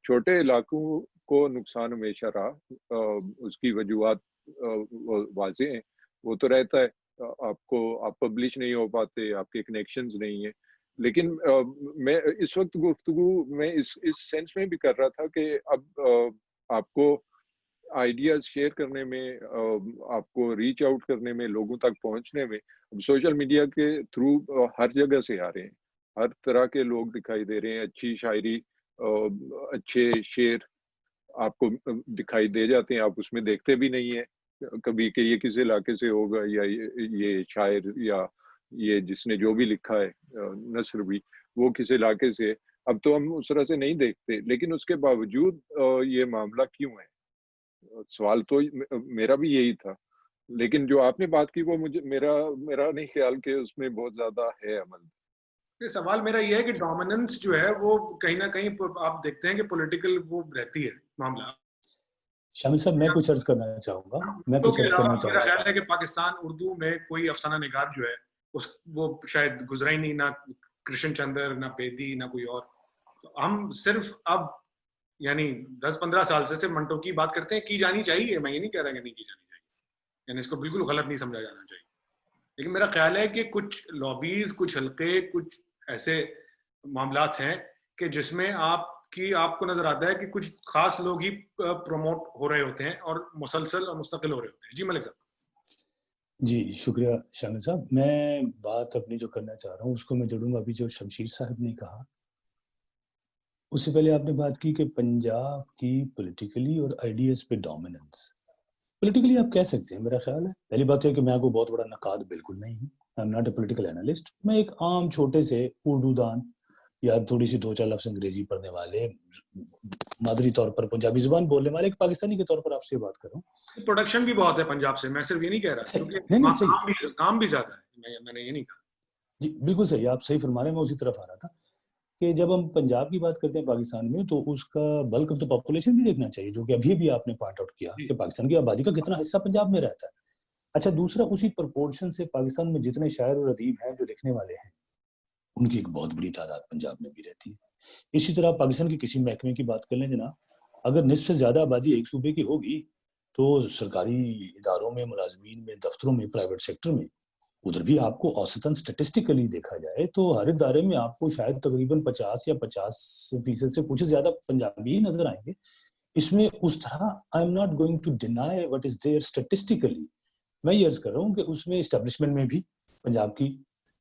چھوٹے علاقوں کو نقصان ہمیشہ رہا, اس کی وجوہات واضح ہیں, وہ تو رہتا ہے. آپ پبلش نہیں ہو پاتے, آپ کے کنیکشنز نہیں ہیں. لیکن میں اس وقت گفتگو میں اس سینس میں بھی کر رہا تھا کہ اب آپ کو آئیڈیاز شیئر کرنے میں, آپ کو ریچ آؤٹ کرنے میں, لوگوں تک پہنچنے میں, اب سوشل میڈیا کے تھرو ہر جگہ سے آ رہے ہیں, ہر طرح کے لوگ دکھائی دے رہے ہیں. اچھی شاعری, اچھے شعر آپ کو دکھائی دے جاتے ہیں, آپ اس میں دیکھتے بھی نہیں ہیں کبھی کہ یہ کس علاقے سے ہوگا, یا یہ شاعر یا یہ جس نے جو بھی لکھا ہے نثر بھی وہ کس علاقے سے. اب تو ہم اس طرح سے نہیں دیکھتے, لیکن اس کے باوجود یہ معاملہ کیوں ہے, سوال تو میرا بھی یہی تھا. لیکن جو آپ نے بات کی وہ میرا نہیں خیال کہ اس میں بہت زیادہ ہے عمل. سوال میرا یہ ہے کہ ڈومیننس جو ہے وہ کہیں نہ کہیں آپ دیکھتے ہیں کہ پولیٹیکل وہ رہتی ہے معاملہ. شامل صاحب میں کچھ عرض کرنا چاہوں گا. میرا خیال ہے کہ پاکستان اردو میں کوئی افسانہ نگار جو ہے وہ شاید گزرا ہی نہیں, نہ کرشن چندر, نہ بیدی, نہ کوئی اور. ہم صرف اب یعنی 10-15 سال سے صرف منٹو کی بات کرتے ہیں. کی جانی چاہیے, میں یہ نہیں کہہ رہا کہ نہیں کی جانی چاہیے, یعنی اس کو بالکل غلط نہیں سمجھا جانا چاہیے. لیکن میرا خیال ہے کہ کچھ لابیز, کچھ حلقے, کچھ ایسے معاملات ہیں کہ جس میں آپ کو نظر آتا ہے کہ کچھ خاص لوگ ہی پروموٹ ہو رہے ہوتے ہیں اور مسلسل اور مستقل ہو رہے ہوتے ہیں. جی ملک صاحب. جی شکریہ شامل صاحب. میں بات اپنی جو کرنا چاہ رہا ہوں اس کو میں جوڑوں گا ابھی جو شمشیر صاحب نے کہا. اس سے پہلے آپ نے بات کی کہ پنجاب کی پولیٹیکلی اور آئیڈیاز پہ ڈومیننس. پولیٹیکلی آپ کہہ سکتے ہیں, میرا خیال ہے پہلی بات ہے کہ میں کوئی بہت بڑا نقاد بالکل نہیں ہوں. آئی am not a political analyst. میں ایک عام چھوٹے سے اردو دان یا تھوڑی سی دو چار لفظ انگریزی پڑھنے والے, مادری طور پر پنجابی زبان بولنے والے ایک پاکستانی کے طور پر آپ سے بات کر رہا ہوں. پروڈکشن بھی بہت ہے پنجاب سے, میں صرف یہ نہیں کہہ رہا, نہیں نہیں صحیح, کام بھی زیادہ ہے, میں نے یہ نہیں کہا. جی بالکل صحیح, آپ صحیح فرما رہے ہیں. میں اسی طرف آ رہا تھا کہ جب ہم پنجاب کی بات کرتے ہیں پاکستان میں تو اس کا بلک آف دا پاپولیشن بھی دیکھنا چاہیے, جو کہ ابھی بھی آپ نے پوائنٹ آؤٹ کیا کہ پاکستان کی آبادی کا کتنا حصہ پنجاب میں رہتا ہے. اچھا دوسرا, اسی پرپورشن سے پاکستان میں جتنے شاعر اور ادیب ہیں جو لکھنے والے ہیں ان کی ایک بہت بڑی تعداد پنجاب میں بھی رہتی ہے. اسی طرح پاکستان کے کسی محکمے کی بات کر لیں جناب, اگر نصف سے زیادہ آبادی ایک صوبے کی ہوگی تو سرکاری اداروں میں, ملازمین میں, دفتروں میں, پرائیویٹ سیکٹر میں, ادھر بھی آپ کو اوسطاً اسٹیٹسٹیکلی دیکھا جائے تو ہر ادارے میں آپ کو شاید تقریباً 50% سے کچھ زیادہ پنجابی ہی نظر آئیں گے. اس میں اس طرح I am not going to deny what is there statistically. میں یہ عرض کر رہا ہوں کہ اس میں اسٹیبلشمنٹ میں بھی پنجاب کی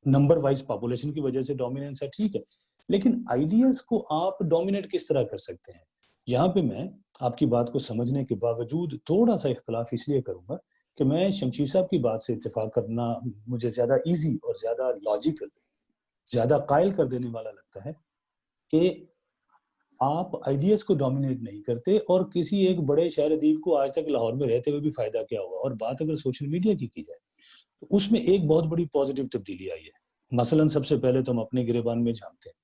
نمبر وائز پاپولیشن کی وجہ سے ڈومیننس ہے, ٹھیک ہے, لیکن آئیڈیاز کو آپ ڈومینیٹ کس طرح کر سکتے ہیں. یہاں پہ میں آپ کی بات کو سمجھنے کے باوجود تھوڑا سا اختلاف اس لیے کروں گا کہ میں شمشیر صاحب کی بات سے اتفاق کرنا مجھے زیادہ ایزی اور زیادہ لاجیکل, زیادہ قائل کر دینے والا لگتا ہے کہ آپ آئیڈیاز کو ڈومینیٹ نہیں کرتے اور کسی ایک بڑے شاعر ادیب کو آج تک لاہور میں رہتے ہوئے بھی فائدہ کیا ہوا. اور بات اگر سوشل میڈیا کی جائے تو اس میں ایک بہت بڑی پازیٹیو تبدیلی آئی ہے. مثلاً سب سے پہلے تو ہم اپنے گریبان میں جانتے ہیں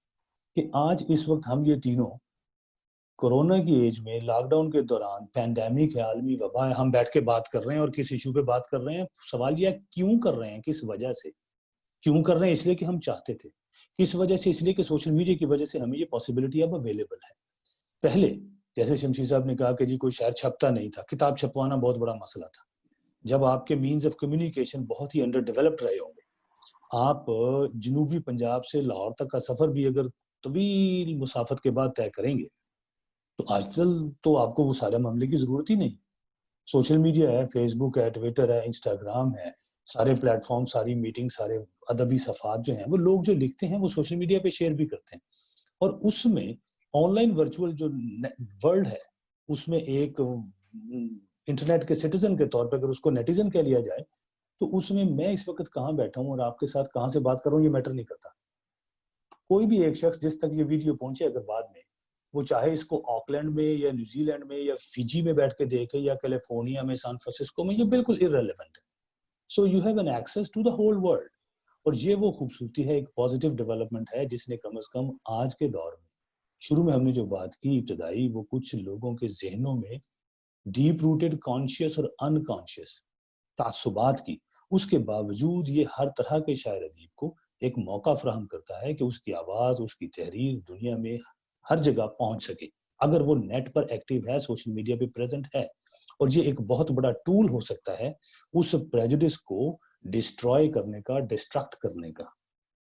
کہ آج اس وقت ہم یہ تینوں کورونا کی ایج میں, لاک ڈاؤن کے دوران, پینڈیمک ہے, عالمی وبا ہے, ہم بیٹھ کے بات کر رہے ہیں اور کس ایشو پہ بات کر رہے ہیں. سوال یہ کیوں کر رہے ہیں, کس وجہ سے کیوں کر رہے ہیں؟ اس لیے کہ ہم چاہتے تھے. کس وجہ سے؟ اس لیے کہ سوشل میڈیا کی وجہ سے ہمیں یہ پاسبلٹی اب اویلیبل ہے. پہلے جیسے شمشیر صاحب نے کہا کہ جی کوئی شاعر چھپتا نہیں تھا, کتاب چھپوانا بہت بڑا مسئلہ تھا. جب آپ کے مینز آف کمیونیکیشن بہت ہی انڈر ڈیولپڈ رہے ہوں گے, آپ جنوبی پنجاب سے لاہور تک کا سفر بھی اگر طویل مسافت کے بعد طے کریں گے تو آج کل تو آپ کو وہ سارے معاملے کی ضرورت ہی نہیں. سوشل میڈیا ہے, فیس بک ہے, ٹویٹر ہے, انسٹاگرام ہے, سارے پلیٹ فارم, ساری میٹنگ, سارے ادبی صفحات جو ہیں, وہ لوگ جو لکھتے ہیں وہ سوشل میڈیا پہ شیئر بھی کرتے ہیں. اور اس میں آن لائن ورچوئل جو ورلڈ ہے اس میں ایک انٹرنیٹ کے سٹیزن کے طور پہ اگر اس کو نیٹیزن کہہ لیا جائے تو اس میں اس وقت کہاں بیٹھا ہوں اور آپ کے ساتھ کہاں سے بات کر رہا ہوں یہ میٹر نہیں کرتا. کوئی بھی ایک شخص جس تک یہ ویڈیو پہنچے اگر بعد میں وہ چاہے اس کو آکلینڈ میں یا نیوزی لینڈ میں یا فیجی میں بیٹھ کے دیکھے یا کیلیفورنیا میں, سان فرانسسکو میں, یہ بالکل irrelevant ہے. So you have an access to the whole world. اور یہ وہ خوبصورتی ہے, ایک پازیٹیو ڈیولپمنٹ ہے جس نے کم از کم آج کے دور میں, شروع میں ہم نے جو بات کی ابتدائی, وہ کچھ لوگوں کے ذہنوں میں ڈیپ روٹڈ کانشیس اور انکانشیس تعصبات کی, اس کے باوجود یہ ہر طرح کے شاعر ادیب کو ایک موقع فراہم کرتا ہے کہ اس کی آواز, اس کی تحریر دنیا میں ہر جگہ پہنچ سکے اگر وہ نیٹ پر ایکٹیو ہے, سوشل میڈیا پہ پریزنٹ ہے. اور یہ ایک بہت بڑا ٹول ہو سکتا ہے اس پریجوڈس کو ڈسٹروائے کرنے کا, ڈسٹرکٹ کرنے کا,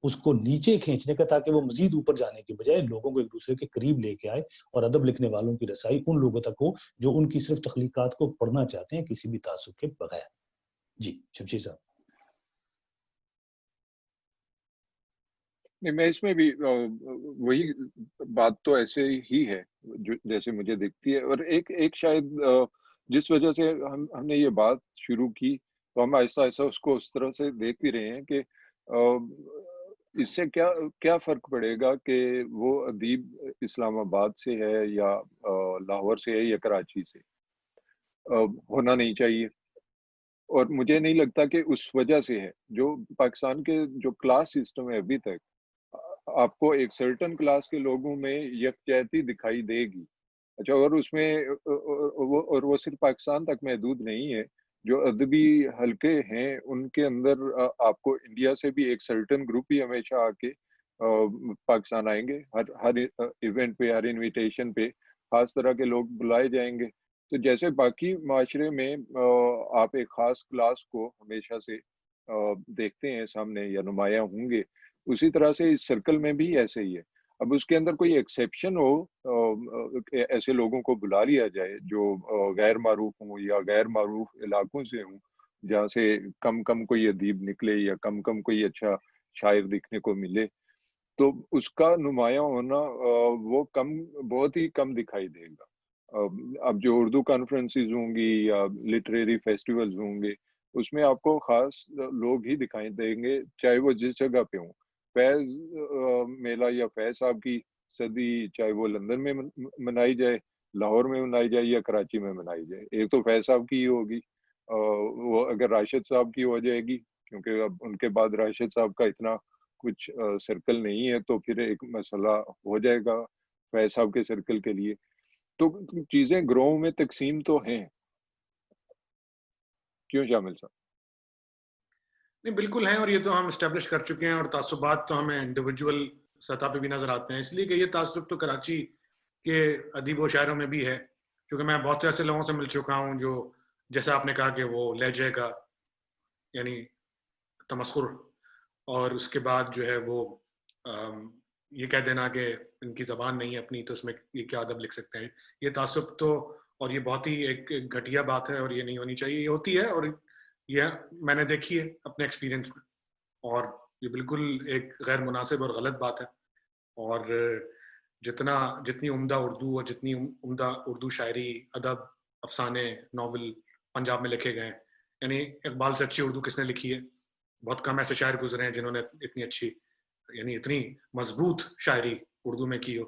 اس کو نیچے کھینچنے کا, تاکہ وہ مزید اوپر جانے کے بجائے لوگوں کو ایک دوسرے کے قریب لے کے آئے اور ادب لکھنے والوں کی رسائی ان لوگوں تک ہو جو ان کی صرف تخلیقات کو پڑھنا چاہتے ہیں کسی بھی تعصب کے بغیر. جی شمشیر صاحب. نہیں, میں اس میں بھی وہی بات تو ایسے ہی ہے جیسے مجھے دکھتی ہے. اور ایک شاید جس وجہ سے ہم نے یہ بات شروع کی تو ہم آہستہ آہستہ اس کو اس طرح سے دیکھ بھی رہے ہیں کہ اس سے کیا فرق پڑے گا کہ وہ ادیب اسلام آباد سے ہے یا لاہور سے ہے یا کراچی سے. ہونا نہیں چاہیے. اور مجھے نہیں لگتا کہ اس وجہ سے ہے. جو پاکستان کے جو کلاس سسٹم ہے ابھی تک, آپ کو ایک سرٹن کلاس کے لوگوں میں یکجہتی دکھائی دے گی. اچھا, اور اس میں وہ صرف پاکستان تک محدود نہیں ہے. جو ادبی حلقے ہیں ان کے اندر آپ کو انڈیا سے بھی ایک سرٹن گروپ ہی ہمیشہ آ کے پاکستان آئیں گے. ہر ایونٹ پہ, ہر انویٹیشن پہ خاص طرح کے لوگ بلائے جائیں گے. تو جیسے باقی معاشرے میں آپ ایک خاص کلاس کو ہمیشہ سے دیکھتے ہیں سامنے یا نمایاں ہوں گے, اسی طرح سے اس سرکل میں بھی ایسے ہی ہے. اب اس کے اندر کوئی ایکسیپشن ہو، ایسے لوگوں کو بلا لیا جائے جو غیر معروف ہوں یا غیر معروف علاقوں سے ہوں، جہاں سے کم کوئی ادیب نکلے یا کم کوئی اچھا شاعر دیکھنے کو ملے، تو اس کا نمایاں ہونا وہ بہت ہی کم دکھائی دے گا۔ اب جو اردو کانفرنسز ہوں گی یا لٹریری فیسٹیولز ہوں گے، اس میں آپ کو خاص لوگ ہی دکھائی دیں گے، چاہے وہ جس جگہ پہ ہوں۔ فیض میلہ یا فیض صاحب کی صدی چاہے وہ لندن میں منائی جائے، لاہور میں منائی جائے یا کراچی میں منائی جائے، ایک تو فیض صاحب کی ہی ہوگی، وہ اگر راشد صاحب کی ہو جائے گی، کیونکہ اب ان کے بعد راشد صاحب کا اتنا کچھ سرکل نہیں ہے، تو پھر ایک مسئلہ ہو جائے گا فیض صاحب کے سرکل کے لیے۔ تو چیزیں گروہ میں تقسیم تو ہیں، کیوں شامل صاحب؟ نہیں بالکل ہیں، اور یہ تو ہم اسٹیبلش کر چکے ہیں، اور تعصبات تو ہمیں انڈیویجول سطح پہ بھی نظر آتے ہیں، اس لیے کہ یہ تعصب تو کراچی کے ادیب و شاعروں میں بھی ہے، کیونکہ میں بہت سے ایسے لوگوں سے مل چکا ہوں جو جیسا آپ نے کہا کہ وہ لہجے کا یعنی تمسخر، اور اس کے بعد جو ہے وہ یہ کہہ دینا کہ ان کی زبان نہیں ہے اپنی تو اس میں یہ کیا ادب لکھ سکتے ہیں، یہ تعصب تو، اور یہ بہت ہی ایک گھٹیا بات ہے، اور یہ نہیں ہونی چاہیے، یہ ہوتی ہے، اور یہ میں نے دیکھی ہے اپنے ایکسپیرینس میں، اور یہ بالکل ایک غیر مناسب اور غلط بات ہے۔ اور جتنی عمدہ اردو اور جتنی عمدہ اردو شاعری، ادب، افسانے، ناول پنجاب میں لکھے گئے ہیں، یعنی اقبال سے اچھی اردو کس نے لکھی ہے؟ بہت کم ایسے شاعر گزرے ہیں جنہوں نے اتنی اچھی یعنی اتنی مضبوط شاعری اردو میں کی ہو،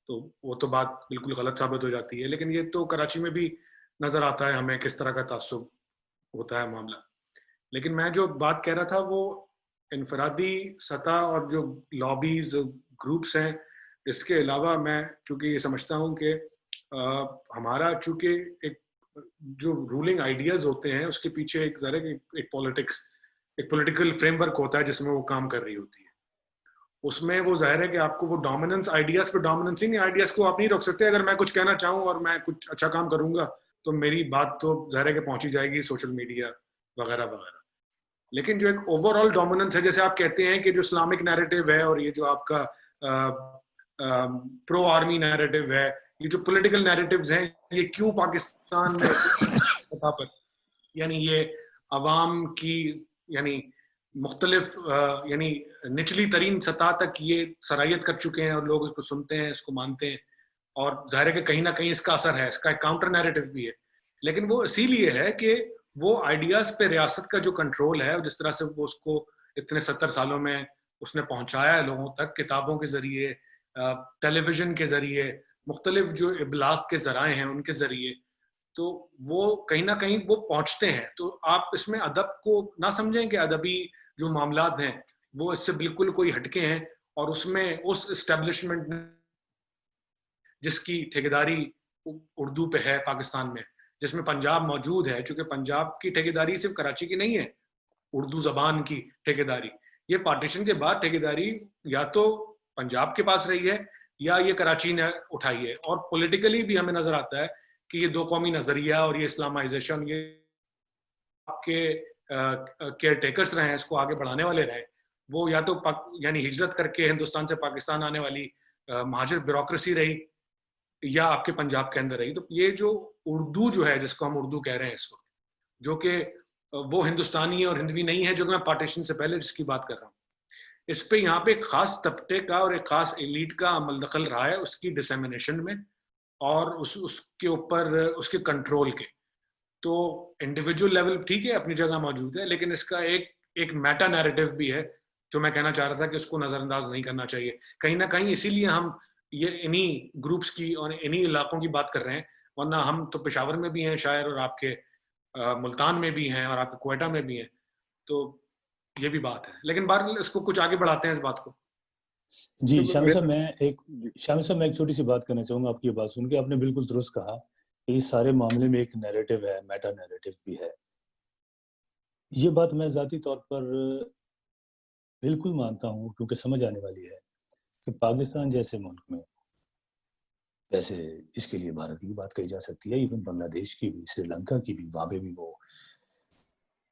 تو وہ تو بات بالکل غلط ثابت ہو جاتی ہے۔ لیکن یہ تو کراچی میں بھی نظر آتا ہے ہمیں کس طرح کا تعصب ہوتا ہے معاملہ۔ لیکن میں جو بات کہہ رہا تھا وہ انفرادی سطح اور جو لابیز گروپس ہیں، اس کے علاوہ میں چونکہ یہ سمجھتا ہوں کہ ہمارا چونکہ ایک جو رولنگ آئیڈیاز ہوتے ہیں اس کے پیچھے ایک ذرا ایک پولیٹیکل فریم ورک ہوتا ہے جس میں وہ کام کر رہی ہوتی ہے، اس میں وہ ظاہر ہے کہ آپ کو وہ ڈومیننس آئیڈیاز پہ ڈومیننس ہی نہیں، آئیڈیاز کو آپ نہیں روک سکتے۔ اگر میں کچھ کہنا چاہوں اور میں کچھ اچھا کام کروں گا تو میری بات تو ظاہر ہے کہ پہنچی جائے گی سوشل میڈیا وغیرہ وغیرہ، لیکن جو ایک اوور آل ڈومیننس ہے، جیسے آپ کہتے ہیں کہ جو اسلامک نیریٹو ہے اور یہ جو آپ کا پرو آرمی نیریٹو ہے، یہ جو پولیٹیکل نیریٹوز ہیں، یہ کیوں پاکستان میں سطح پر یعنی یہ عوام کی یعنی مختلف یعنی نچلی ترین سطح تک یہ سرایت کر چکے ہیں، اور لوگ اس کو سنتے ہیں، اس کو مانتے ہیں، اور ظاہر ہے کہ کہیں نہ کہیں اس کا اثر ہے، اس کا ایک کاؤنٹر نیریٹو بھی ہے، لیکن وہ اسی لیے ہے کہ وہ آئیڈیاز پہ ریاست کا جو کنٹرول ہے، جس طرح سے وہ اس کو اتنے 70 سالوں میں اس نے پہنچایا ہے لوگوں تک، کتابوں کے ذریعے، ٹیلی ویژن کے ذریعے، مختلف جو ابلاغ کے ذرائع ہیں ان کے ذریعے، تو وہ کہیں نہ کہیں وہ پہنچتے ہیں۔ تو آپ اس میں ادب کو نہ سمجھیں کہ ادبی جو معاملات ہیں وہ اس سے بالکل کوئی ہٹکے ہیں، اور اس میں اس اسٹیبلشمنٹ جس کی ٹھیکیداری اردو پہ ہے پاکستان میں، جس میں پنجاب موجود ہے، چونکہ پنجاب کی ٹھیکیداری صرف کراچی کی نہیں ہے، اردو زبان کی ٹھیکیداری، یہ پارٹیشن کے بعد ٹھیکیداری یا تو پنجاب کے پاس رہی ہے یا یہ کراچی نے اٹھائی ہے، اور پولیٹیکلی بھی ہمیں نظر آتا ہے کہ یہ دو قومی نظریہ اور یہ اسلامائزیشن، یہ آپ کے کیئر ٹیکرز رہے ہیں، اس کو آگے بڑھانے والے رہے، وہ یا تو یعنی ہجرت کر کے ہندوستان سے پاکستان آنے والی مہاجر بیوروکریسی رہی، یا آپ کے پنجاب کے اندر رہی۔ تو یہ جو اردو جو ہے، جس کو ہم اردو کہہ رہے ہیں اس وقت، جو کہ وہ ہندوستانی ہے اور ہندوی نہیں ہے، جو کہ میں پارٹیشن سے پہلے جس کی بات کر رہا ہوں، اس پہ یہاں پہ ایک خاص طبقے کا اور ایک خاص ایلیٹ کا عمل دخل رہا ہے، اس کی ڈسیمنیشن میں اور اس کے اوپر اس کے کنٹرول کے۔ تو انڈیویجول لیول ٹھیک ہے اپنی جگہ موجود ہے، لیکن اس کا ایک میٹا نیریٹو بھی ہے جو میں کہنا چاہ رہا تھا کہ اس کو نظر انداز نہیں کرنا چاہیے کہیں نہ کہیں، اسی لیے ہم یہ انہی گروپس کی اور انہی علاقوں کی بات کر رہے ہیں، ورنہ ہم تو پشاور میں بھی ہیں شاعر، اور آپ کے ملتان میں بھی ہیں، اور آپ کے کوئٹہ میں بھی ہیں، تو یہ بھی بات ہے۔ لیکن بہرحال اس کو کچھ آگے بڑھاتے ہیں اس بات کو۔ جی شامل صاحب، میں ایک چھوٹی سی بات کرنا چاہوں گا آپ کی بات سن کے۔ آپ نے بالکل درست کہا کہ اس سارے معاملے میں ایک نیریٹو ہے، میٹا نیریٹو بھی ہے۔ یہ بات میں ذاتی طور پر بالکل مانتا ہوں، کیونکہ سمجھ آنے والی ہے کہ پاکستان جیسے ملک میں، ویسے اس کے لیے بھارت کی بات کہی جا سکتی ہے، ایون بنگلہ دیش کی بھی، سری لنکا کی بھی، وہاں پہ بھی وہ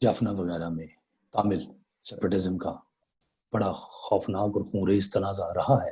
جافنا وغیرہ میں تامل سیپریٹزم کا بڑا خوفناک اور خونریز تنازع رہا ہے۔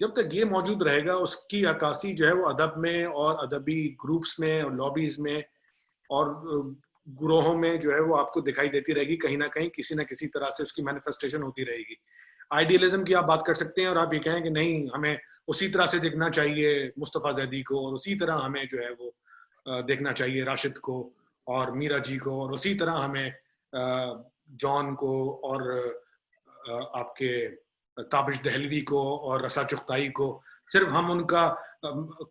جب تک یہ موجود رہے گا اس کی عکاسی جو ہے وہ ادب میں اور ادبی گروپس میں اور لابیز میں اور گروہوں میں جو ہے وہ آپ کو دکھائی دیتی رہے گی، کہیں نہ کہیں کسی نہ کسی طرح سے اس کی مینیفیسٹیشن ہوتی رہے گی. آئیڈیلزم کی آپ بات کر سکتے ہیں اور آپ یہ کہیں کہ نہیں ہمیں اسی طرح سے دیکھنا چاہیے مصطفیٰ زیدی کو، اور اسی طرح ہمیں جو ہے وہ دیکھنا چاہیے راشد کو اور میرا جی کو، اور اسی طرح ہمیں جان کو اور آپ کے تابش دہلوی کو اور رسا چغتائی کو، صرف ہم ان کا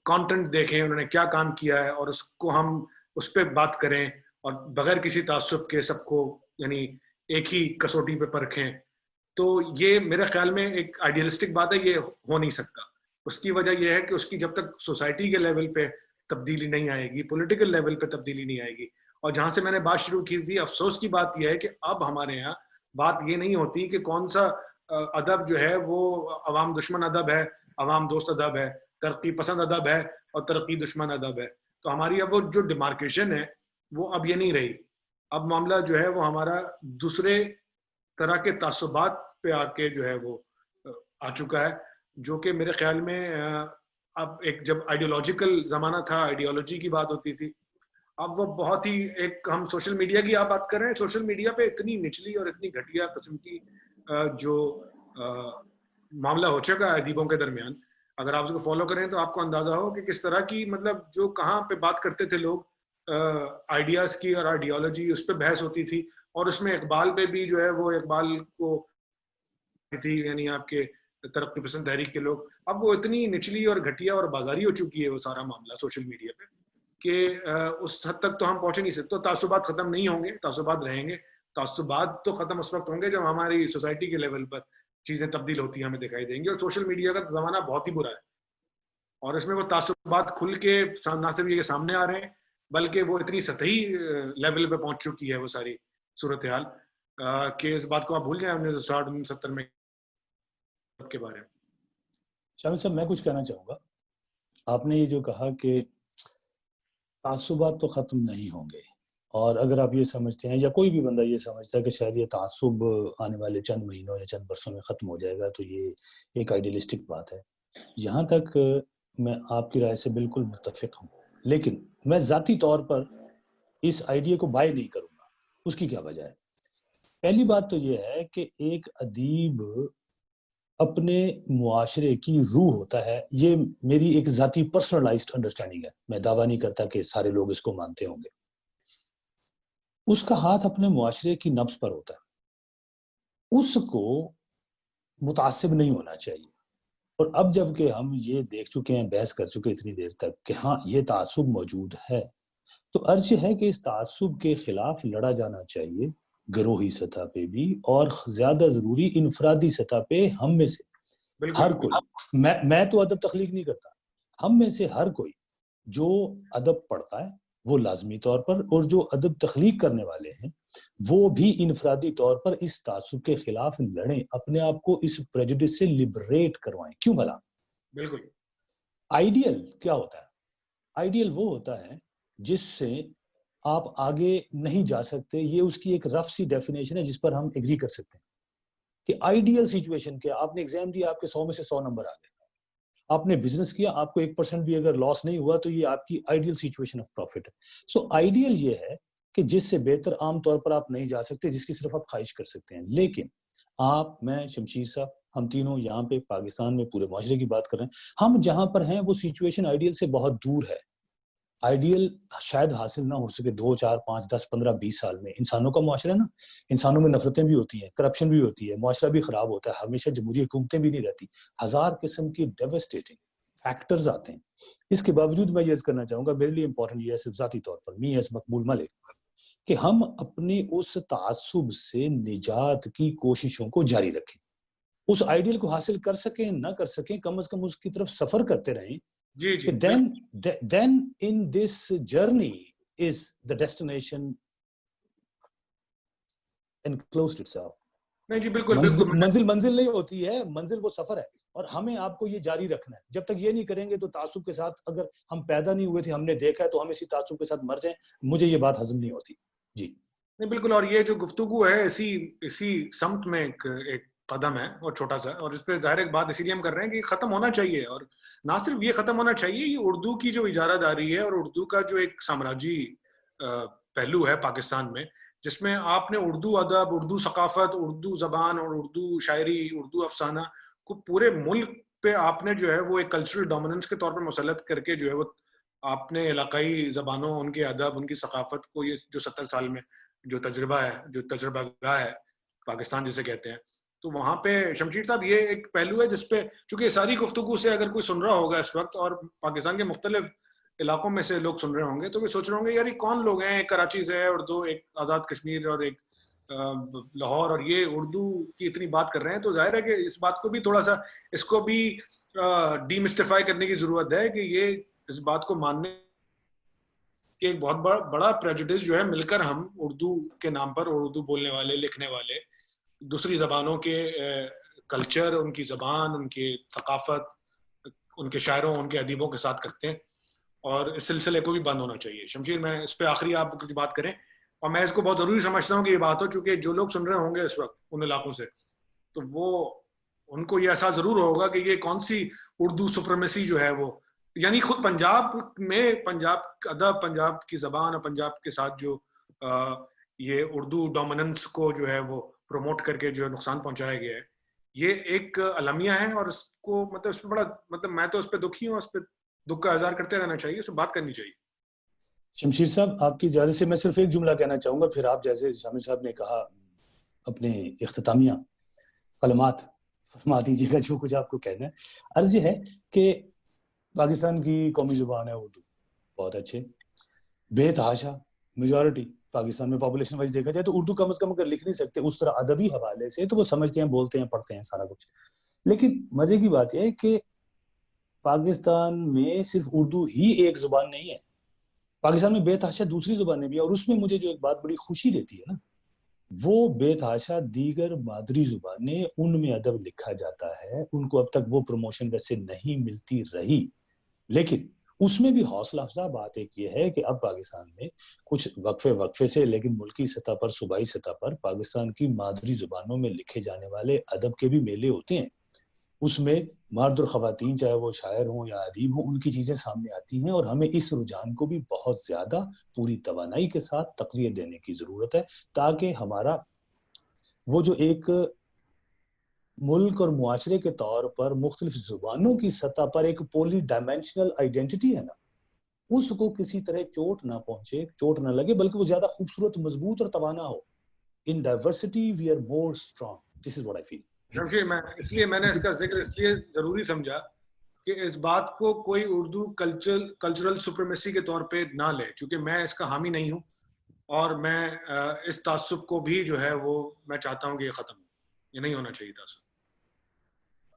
کانٹینٹ دیکھیں انہوں نے کیا کام کیا ہے اور اس کو ہم اس پہ بات کریں اور بغیر کسی تعصب کے سب کو یعنی ایک ہی کسوٹی پہ پرکھیں، تو یہ میرے خیال میں ایک آئیڈیلسٹک بات ہے، یہ ہو نہیں سکتا. اس کی وجہ یہ ہے کہ اس کی جب تک سوسائٹی کے لیول پہ تبدیلی نہیں آئے گی، پولیٹیکل لیول پہ تبدیلی نہیں آئے گی. اور جہاں سے میں نے بات شروع کی تھی، افسوس کی بات یہ ہے کہ اب ہمارے یہاں بات یہ نہیں ہوتی کہ کون سا ادب جو ہے وہ عوام دشمن ادب ہے، عوام دوست ادب ہے، ترقی پسند ادب ہے اور ترقی دشمن ادب ہے. تو ہماری اب وہ جو ڈیمارکیشن ہے وہ اب یہ نہیں رہی. اب معاملہ جو ہے وہ ہمارا دوسرے طرح کے تعصبات پہ آ کے جو ہے وہ آ چکا ہے، جو کہ میرے خیال میں اب ایک جب آئیڈیولوجیکل زمانہ تھا، آئیڈیالوجی کی بات ہوتی تھی، اب وہ بہت ہی ایک ہم سوشل میڈیا کی آپ بات کر رہے ہیں، سوشل میڈیا پہ اتنی نچلی اور اتنی گھٹیا قسم کی جو معاملہ ہو چکا ہے ادیبوں کے درمیان. اگر آپ اس کو فالو کریں تو آپ کو اندازہ ہو کہ کس طرح کی مطلب جو کہاں پہ بات کرتے تھے لوگ آئیڈیاز کی اور آئیڈیالوجی، اس پہ بحث ہوتی تھی. اور اس میں اقبال پہ بھی جو ہے وہ اقبال کو تھی یعنی آپ کے ترقی پسند تحریک کے لوگ. اب وہ اتنی نچلی اور گھٹیا اور بازاری ہو چکی ہے وہ سارا معاملہ سوشل میڈیا پہ کہ اس حد تک تو ہم پہنچ نہیں سکتے. تعصبات ختم نہیں ہوں گے، تعصبات رہیں گے. تعصبات تو ختم اس وقت ہوں گے جب ہماری سوسائٹی کے لیول پر چیزیں تبدیل ہوتی ہیں ہمیں دکھائی دیں گی. اور سوشل میڈیا کا زمانہ بہت ہی برا ہے اور اس میں وہ تعصبات کھل کے نہ صرف یہ سامنے آ رہے ہیں بلکہ وہ اتنی سطحی لیول پہ پہنچ چکی ہے وہ ساری صورتحال کہ اس بات کو آپ بھول جائیں 1960-70 میں کے بارے میں. شامل صاحب میں کچھ کہنا چاہوں گا. آپ نے یہ جو کہا کہ تعصبات تو ختم نہیں ہوں گے، اور اگر آپ یہ سمجھتے ہیں یا کوئی بھی بندہ یہ سمجھتا ہے کہ شاید یہ تعصب آنے والے چند مہینوں یا چند برسوں میں ختم ہو جائے گا، تو یہ ایک آئیڈیلسٹک بات ہے. یہاں تک میں آپ کی رائے سے بالکل متفق ہوں، لیکن میں ذاتی طور پر اس آئیڈیا کو بائی نہیں کروں گا. اس کی کیا وجہ ہے؟ پہلی بات تو یہ ہے کہ ایک ادیب اپنے معاشرے کی روح ہوتا ہے. یہ میری ایک ذاتی پرسنلائزڈ انڈرسٹینڈنگ ہے، میں دعویٰ نہیں کرتا کہ سارے لوگ اس کو مانتے ہوں گے. اس کا ہاتھ اپنے معاشرے کی نبض پر ہوتا ہے، اس کو متعصب نہیں ہونا چاہیے. اور اب جب کہ ہم یہ دیکھ چکے ہیں، بحث کر چکے اتنی دیر تک کہ ہاں یہ تعصب موجود ہے، تو عرض ہے کہ اس تعصب کے خلاف لڑا جانا چاہیے، گروہی سطح پہ بھی اور زیادہ ضروری انفرادی سطح پہ. ہم میں سے ہر کوئی، میں تو ادب تخلیق نہیں کرتا، ہم میں سے ہر کوئی جو ادب پڑھتا ہے وہ لازمی طور پر، اور جو ادب تخلیق کرنے والے ہیں وہ بھی انفرادی طور پر اس تعصب کے خلاف لڑیں، اپنے آپ کو اس پریجوڈس سے لبریٹ کروائیں. کیوں بھلا؟ بالکل. آئیڈیل کیا ہوتا ہے؟ آئیڈیل وہ ہوتا ہے جس سے آپ آگے نہیں جا سکتے. یہ اس کی ایک رف سی ڈیفینیشن ہے جس پر ہم ایگری کر سکتے ہیں کہ آئیڈیل سچویشن کیا. آپ نے ایگزام دیا، آپ کے 100 میں سے 100 نمبر آ گئے. آپ نے بزنس کیا، آپ کو 1% بھی اگر لاس نہیں ہوا تو یہ آپ کی آئیڈیل سچویشن آف پروفٹ ہے. سو آئیڈیل یہ ہے کہ جس سے بہتر عام طور پر آپ نہیں جا سکتے، جس کی صرف آپ خواہش کر سکتے ہیں. لیکن آپ، میں، شمشیر صاحب، ہم تینوں یہاں پہ پاکستان میں پورے معاشرے کی بات کر رہے ہیں. ہم جہاں پر ہیں وہ سچویشن آئیڈیل سے بہت دور ہے. آئیڈیل شاید حاصل نہ ہو سکے 2, 4, 5, 10, 15, 20 سال میں. انسانوں کا معاشرہ ہے نا، انسانوں میں نفرتیں بھی ہوتی ہیں، کرپشن بھی ہوتی ہے، معاشرہ بھی خراب ہوتا ہے، ہمیشہ جمہوری حکومتیں بھی نہیں رہتی، ہزار قسم کی ڈیوسٹیٹنگ فیکٹرز آتے ہیں. اس کے باوجود میں یہ عرض کرنا چاہوں گا، میرے لیے امپورٹنٹ یہ ہے صرف ذاتی طور پر می ایز مقبول ملک، کہ ہم اپنی اس تعصب سے نجات کی کوششوں کو جاری رکھیں. اس آئیڈیل کو حاصل کر سکیں نہ کر سکیں، کم از کم اس کی طرف سفر کرتے رہیں. جی جی. Then in this journey is the destination enclosed itself. نہیں جی بالکل بالکل. منزل نہیں ہوتی ہے، منزل وہ سفر ہے، اور ہمیں آپ کو یہ جاری رکھنا ہے. جب تک یہ نہیں کریں گے تو تعصب کے ساتھ، اگر ہم پیدا نہیں ہوئے تھے، ہم نے دیکھا ہے، تو ہم اسی تعصب کے ساتھ مر جائیں. مجھے یہ بات ہضم نہیں ہوتی. جی نہیں بالکل. اور یہ جو گفتگو ہے اسی سمت میں ایک قدم ہے اور چھوٹا سا, اور اس پہ ظاہر ایک بات اسی لیے ہم کر رہے ہیں کہ ختم ہونا چاہیے. اور نہ صرف یہ ختم ہونا چاہیے, یہ اردو کی جو اجارہ داری ہے اور اردو کا جو ایک سامراجی پہلو ہے پاکستان میں, جس میں آپ نے اردو ادب, اردو ثقافت, اردو زبان اور اردو شاعری, اردو افسانہ کو پورے ملک پہ آپ نے جو ہے وہ ایک کلچرل ڈومیننس کے طور پر مسلط کر کے جو ہے وہ آپ نے علاقائی زبانوں, ان کے ادب, ان کی ثقافت کو, یہ جو 70 سال میں جو تجربہ ہے, جو تجربہ گاہ ہے پاکستان جسے کہتے ہیں, تو وہاں پہ شمشیر صاحب یہ ایک پہلو ہے جس پہ, چونکہ ساری گفتگو سے اگر کوئی سن رہا ہوگا اس وقت اور پاکستان کے مختلف علاقوں میں سے لوگ سن رہے ہوں گے, تو وہ سوچ رہے ہوں گے یار یہ کون لوگ ہیں, ایک کراچی سے ہے اور دو ایک آزاد کشمیر اور ایک لاہور, اور یہ اردو کی اتنی بات کر رہے ہیں. تو ظاہر ہے کہ اس بات کو بھی تھوڑا سا, اس کو بھی ڈی مسٹیفائی کرنے کی ضرورت ہے کہ یہ اس بات کو ماننے کہ ایک بہت بڑا پریجوڈس جو ہے مل کر ہم اردو کے نام پر, اردو بولنے والے, لکھنے والے, دوسری زبانوں کے کلچر, ان کی زبان, ان کی ثقافت, ان کے شاعروں, ان کے ادیبوں کے ساتھ کرتے ہیں, اور اس سلسلے کو بھی بند ہونا چاہیے. شمشیر, میں اس پہ آخری آپ کچھ بات کریں, اور میں اس کو بہت ضروری سمجھتا ہوں کہ یہ بات ہو, چونکہ جو لوگ سن رہے ہوں گے اس وقت ان علاقوں سے, تو وہ ان کو یہ احساس ضرور ہوگا کہ یہ کون سی اردو سپریمیسی جو ہے وہ, یعنی خود پنجاب میں پنجاب کا ادب, پنجاب کی زبان اور پنجاب کے ساتھ جو یہ اردو ڈومیننس کو جو ہے وہ پروموٹ کر کے جو نقصان پہنچایا گیا ہے, یہ ایک المیہ ہے. اور اس کو مطلب اس پہ بڑا, مطلب میں تو اس پہ دکھی ہوں, اس پہ دکھ کا اظہار کرتے رہنا چاہیے, اس پہ بات کرنی چاہیے. شمشیر صاحب, آپ کی اجازت سے میں صرف ایک جملہ کہنا چاہوں گا, پھر آپ جیسے شامل صاحب نے کہا اپنے اختتامیہ کلمات فرما دیجیے گا جو کچھ آپ کو کہنا ہے. عرض یہ ہے کہ پاکستان کی قومی زبان ہے اردو, بہت اچھے, بے تحاشا میجورٹی پاکستان میں پاپولیشن وائز دیکھا جائے تو اردو کم از کم اگر لکھ نہیں سکتے اس طرح ادبی حوالے سے, تو وہ سمجھتے ہیں, بولتے ہیں, پڑھتے ہیں سارا کچھ. لیکن مزے کی بات یہ ہے کہ پاکستان میں صرف اردو ہی ایک زبان نہیں ہے, پاکستان میں بے تحاشا دوسری زبانیں بھی ہیں, اور اس میں مجھے جو ایک بات بڑی خوشی دیتی ہے نا, وہ بے تحاشا دیگر مادری زبانیں, ان میں ادب لکھا جاتا ہے, ان کو اب تک وہ پروموشن ویسے نہیں ملتی رہی, لیکن اس میں بھی حوصلہ افزا بات ایک یہ ہے کہ اب پاکستان میں کچھ وقفے سے, لیکن ملکی سطح پر, صوبائی سطح پر پاکستان کی مادری زبانوں میں لکھے جانے والے ادب کے بھی میلے ہوتے ہیں. اس میں مرد اور خواتین, چاہے وہ شاعر ہوں یا ادیب ہوں, ان کی چیزیں سامنے آتی ہیں, اور ہمیں اس رجحان کو بھی بہت زیادہ پوری توانائی کے ساتھ تقویت دینے کی ضرورت ہے, تاکہ ہمارا وہ جو ایک ملک اور معاشرے کے طور پر مختلف زبانوں کی سطح پر ایک پولی ڈائمینشنل آئیڈینٹی ہے نا, اس کو کسی طرح چوٹ نہ پہنچے, چوٹ نہ لگے, بلکہ وہ زیادہ خوبصورت, مضبوط اور توانا ہو. In diversity we are more strong. This is what I feel. میں نے اس کا ذکر اس لیے ضروری سمجھا کہ اس بات کو کوئی اردو کلچرل سپریمیسی کے طور پہ نہ لے, چونکہ میں اس کا حامی نہیں ہوں, اور میں اس تعصب کو بھی جو ہے وہ میں چاہتا ہوں کہ یہ ختم ہو, یہ نہیں ہونا چاہیے تعصب.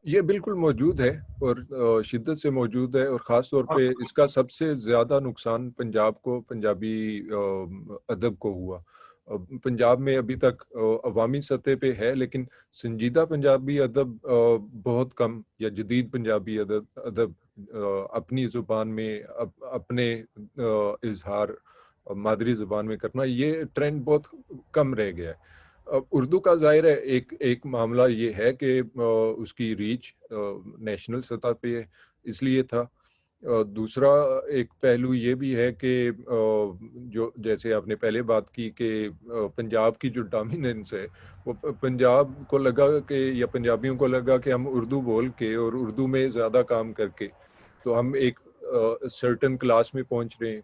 یہ بالکل موجود ہے اور شدت سے موجود ہے, اور خاص طور پہ اس کا سب سے زیادہ نقصان پنجاب کو, پنجابی ادب کو ہوا. پنجاب میں ابھی تک عوامی سطح پہ ہے, لیکن سنجیدہ پنجابی ادب بہت کم, یا جدید پنجابی ادب اپنی زبان میں اپنے اظہار مادری زبان میں کرنا, یہ ٹرینڈ بہت کم رہ گیا ہے. اردو کا ظاہر ہے ایک معاملہ یہ ہے کہ اس کی ریچ نیشنل سطح پہ اس لیے تھا. دوسرا ایک پہلو یہ بھی ہے کہ جو جیسے آپ نے پہلے بات کی کہ پنجاب کی جو ڈومیننس ہے, وہ پنجاب کو لگا کہ, یا پنجابیوں کو لگا کہ ہم اردو بول کے اور اردو میں زیادہ کام کر کے تو ہم ایک سرٹن کلاس میں پہنچ رہے ہیں,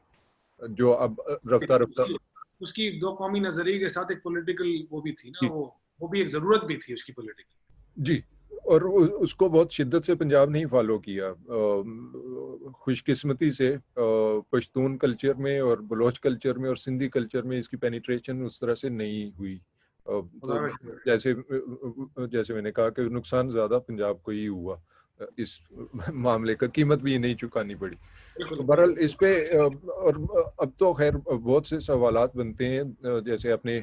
جو اب رفتہ رفتہ اس کی دو قومی نظریے کے ساتھ ایک پولیٹیکل وہ بھی تھی نا, وہ بھی ایک ضرورت بھی تھی اس کی پولیٹیکل. جی, اور اس کو بہت شدت سے پنجاب نہیں فالو کیا. خوش قسمتی سے پشتون کلچر میں اور بلوچ کلچر میں اور سندھی کلچر میں اس کی پینیٹریشن اس طرح سے نہیں ہوئی. جیسے میں نے کہا کہ نقصان زیادہ پنجاب کو ہی ہوا اس معاملے کا, قیمت بھی نہیں چکانی پڑی. تو بہرحال اس پہ, اور اب تو خیر بہت سے سوالات بنتے ہیں, جیسے آپ نے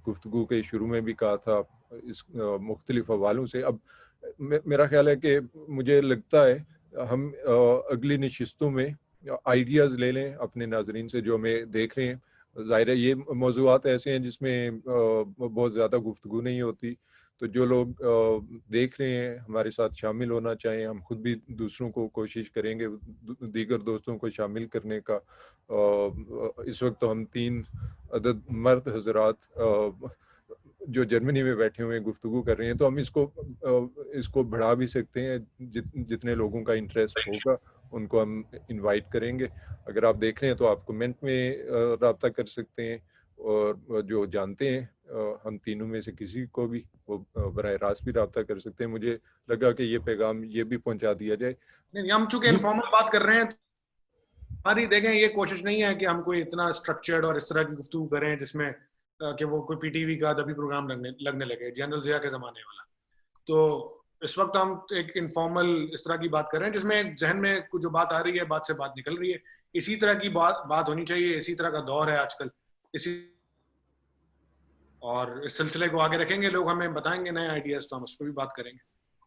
گفتگو کے شروع میں بھی کہا تھا, اس مختلف حوالوں سے. اب میرا خیال ہے کہ مجھے لگتا ہے ہم اگلی نشستوں میں آئیڈیاز لے لیں اپنے ناظرین سے جو ہمیں دیکھ رہے ہیں, ظاہر ہے یہ موضوعات ایسے ہیں جس میں بہت زیادہ گفتگو نہیں ہوتی، تو جو لوگ دیکھ رہے ہیں ہمارے ساتھ شامل ہونا چاہیں، ہم خود بھی دوسروں کو کوشش کریں گے دیگر دوستوں کو شامل کرنے کا۔ اس وقت تو ہم 3 عدد مرد حضرات جو جرمنی میں بیٹھے ہوئے گفتگو کر رہے ہیں، تو ہم اس کو بڑھا بھی سکتے ہیں، جتنے لوگوں کا انٹرسٹ ہوگا ان کو ہم انوائٹ کریں گے۔ اگر آپ دیکھ رہے ہیں تو آپ کمنٹ میں رابطہ کر سکتے ہیں، اور جو جانتے ہیں ہم تینوں میں سے کسی کو بھی وہ براہ راست بھی رابطہ کر سکتے ہیں۔ مجھے لگا کہ یہ پیغام یہ بھی پہنچا دیا جائے۔ نہیں، ہم چونکہ انفارمل بات کر رہے ہیں، ہماری دیکھیں یہ کوشش نہیں ہے کہ ہم کوئی اتنا اسٹرکچرڈ اور اس طرح کی گفتگو کریں جس میں کہ وہ کوئی پی ٹی وی کا ادبی پروگرام لگنے لگے، جنرل ضیاء کے زمانے والا۔ تو اس وقت ہم ایک انفارمل اس طرح کی بات کر رہے ہیں جس میں ذہن میں جو بات آ رہی ہے، بات سے بات نکل رہی ہے، اسی طرح کی بات ہونی چاہیے، اسی طرح کا دور ہے آج کل، اور اس سلسلے کو آگے رکھیں گے، لوگ ہمیں بتائیں گے نئے آئیڈیاز تو ہم اس پہ بھی بات کریں گے،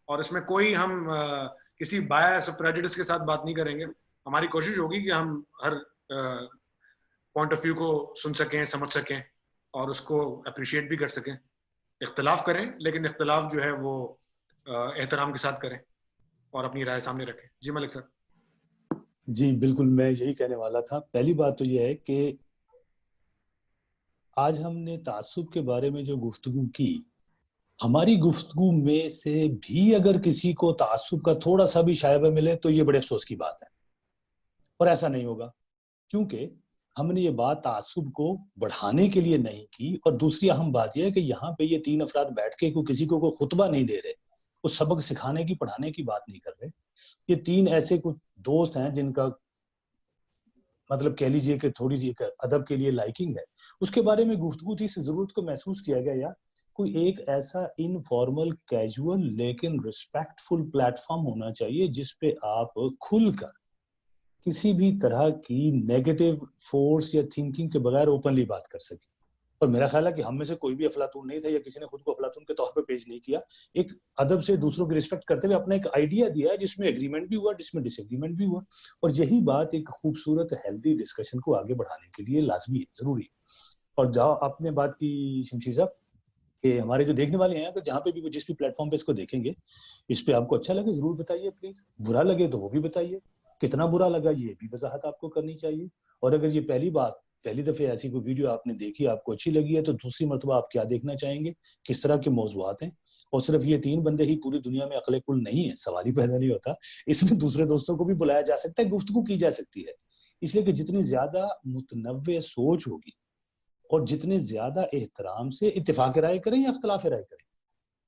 اور اس میں کوئی ہم کسی بایس پریجڈس کے ساتھ بات نہیں کریں گے۔ ہماری کوشش ہوگی کہ ہم ہر پوائنٹ آف ویو کو سن سکیں، سمجھ سکیں، اور اس کو اپریشیٹ بھی کر سکیں۔ اختلاف کریں، لیکن اختلاف جو ہے وہ احترام کے ساتھ کریں اور اپنی رائے سامنے رکھیں۔ جی ملک صاحب۔ جی بالکل، میں یہی کہنے والا تھا۔ پہلی بات تو یہ ہے کہ آج ہم نے تعصب کے بارے میں جو گفتگو کی، ہماری گفتگو میں سے بھی اگر کسی کو تعصب کا تھوڑا سا بھی شائبہ ملے تو یہ بڑے افسوس کی بات ہے، اور ایسا نہیں ہوگا، کیونکہ ہم نے یہ بات تعصب کو بڑھانے کے لیے نہیں کی۔ اور دوسری اہم بات یہ ہے کہ یہاں پہ یہ 3 افراد بیٹھ کے کسی کو کوئی خطبہ نہیں دے رہے، اس سبق سکھانے کی، پڑھانے کی بات نہیں کر رہے۔ یہ 3 ایسے کچھ دوست ہیں جن کا مطلب کہہ لیجئے کہ تھوڑی سی ادب کے لیے لائکنگ ہے، اس کے بارے میں گفتگو تھی۔ اس ضرورت کو محسوس کیا گیا یا کوئی ایک ایسا انفارمل، کیجول لیکن ریسپیکٹفل پلیٹ فارم ہونا چاہیے جس پہ آپ کھل کر کسی بھی طرح کی نیگیٹو فورس یا تھنکنگ کے بغیر اوپنلی بات کر سکیں۔ اور میرا خیال ہے کہ ہم میں سے کوئی بھی افلاطون نہیں تھا، یا کسی نے خود کو افلاطون کے طور پہ پیش نہیں کیا۔ ایک ادب سے دوسروں کی رسپیکٹ کرتے ہوئے اپنا ایک آئیڈیا دیا ہے جس میں اگریمنٹ بھی ہوا، جس میں ڈس ایگریمنٹ بھی ہوا، اور یہی بات ایک خوبصورت ہیلدی ڈسکشن کو آگے بڑھانے کے لیے لازمی ہے، ضروری ہے۔ اور جہاں آپ نے بات کی شمشیر صاحب کہ ہمارے جو دیکھنے والے ہیں، جہاں پہ بھی وہ جس بھی پلیٹ فارم پہ اس کو دیکھیں گے، اس پہ آپ کو اچھا لگے ضرور بتائیے پلیز، برا لگے تو وہ بھی بتائیے، کتنا برا لگا یہ بھی وضاحت آپ کو کرنی چاہیے۔ اور اگر یہ پہلی دفعہ ایسی کوئی ویڈیو آپ نے دیکھی، آپ کو اچھی لگی ہے، تو دوسری مرتبہ آپ کیا دیکھنا چاہیں گے، کس طرح کے موضوعات ہیں۔ اور صرف یہ 3 بندے ہی پوری دنیا میں عقل کل نہیں ہے، سوال ہی پیدا نہیں ہوتا، اس میں دوسرے دوستوں کو بھی بلایا جا سکتا ہے، گفتگو کی جا سکتی ہے۔ اس لیے کہ جتنی زیادہ متنوع سوچ ہوگی اور جتنے زیادہ احترام سے اتفاق رائے کریں یا اختلاف رائے کریں،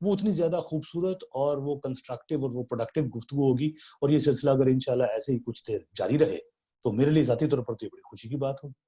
وہ اتنی زیادہ خوبصورت اور وہ کنسٹرکٹیو اور وہ پروڈکٹیو گفتگو ہوگی۔ اور یہ سلسلہ اگر انشاءاللہ ایسے ہی کچھ دیر جاری رہے تو میرے لیے ذاتی طور پر تو یہ بڑی خوشی کی بات ہوگی۔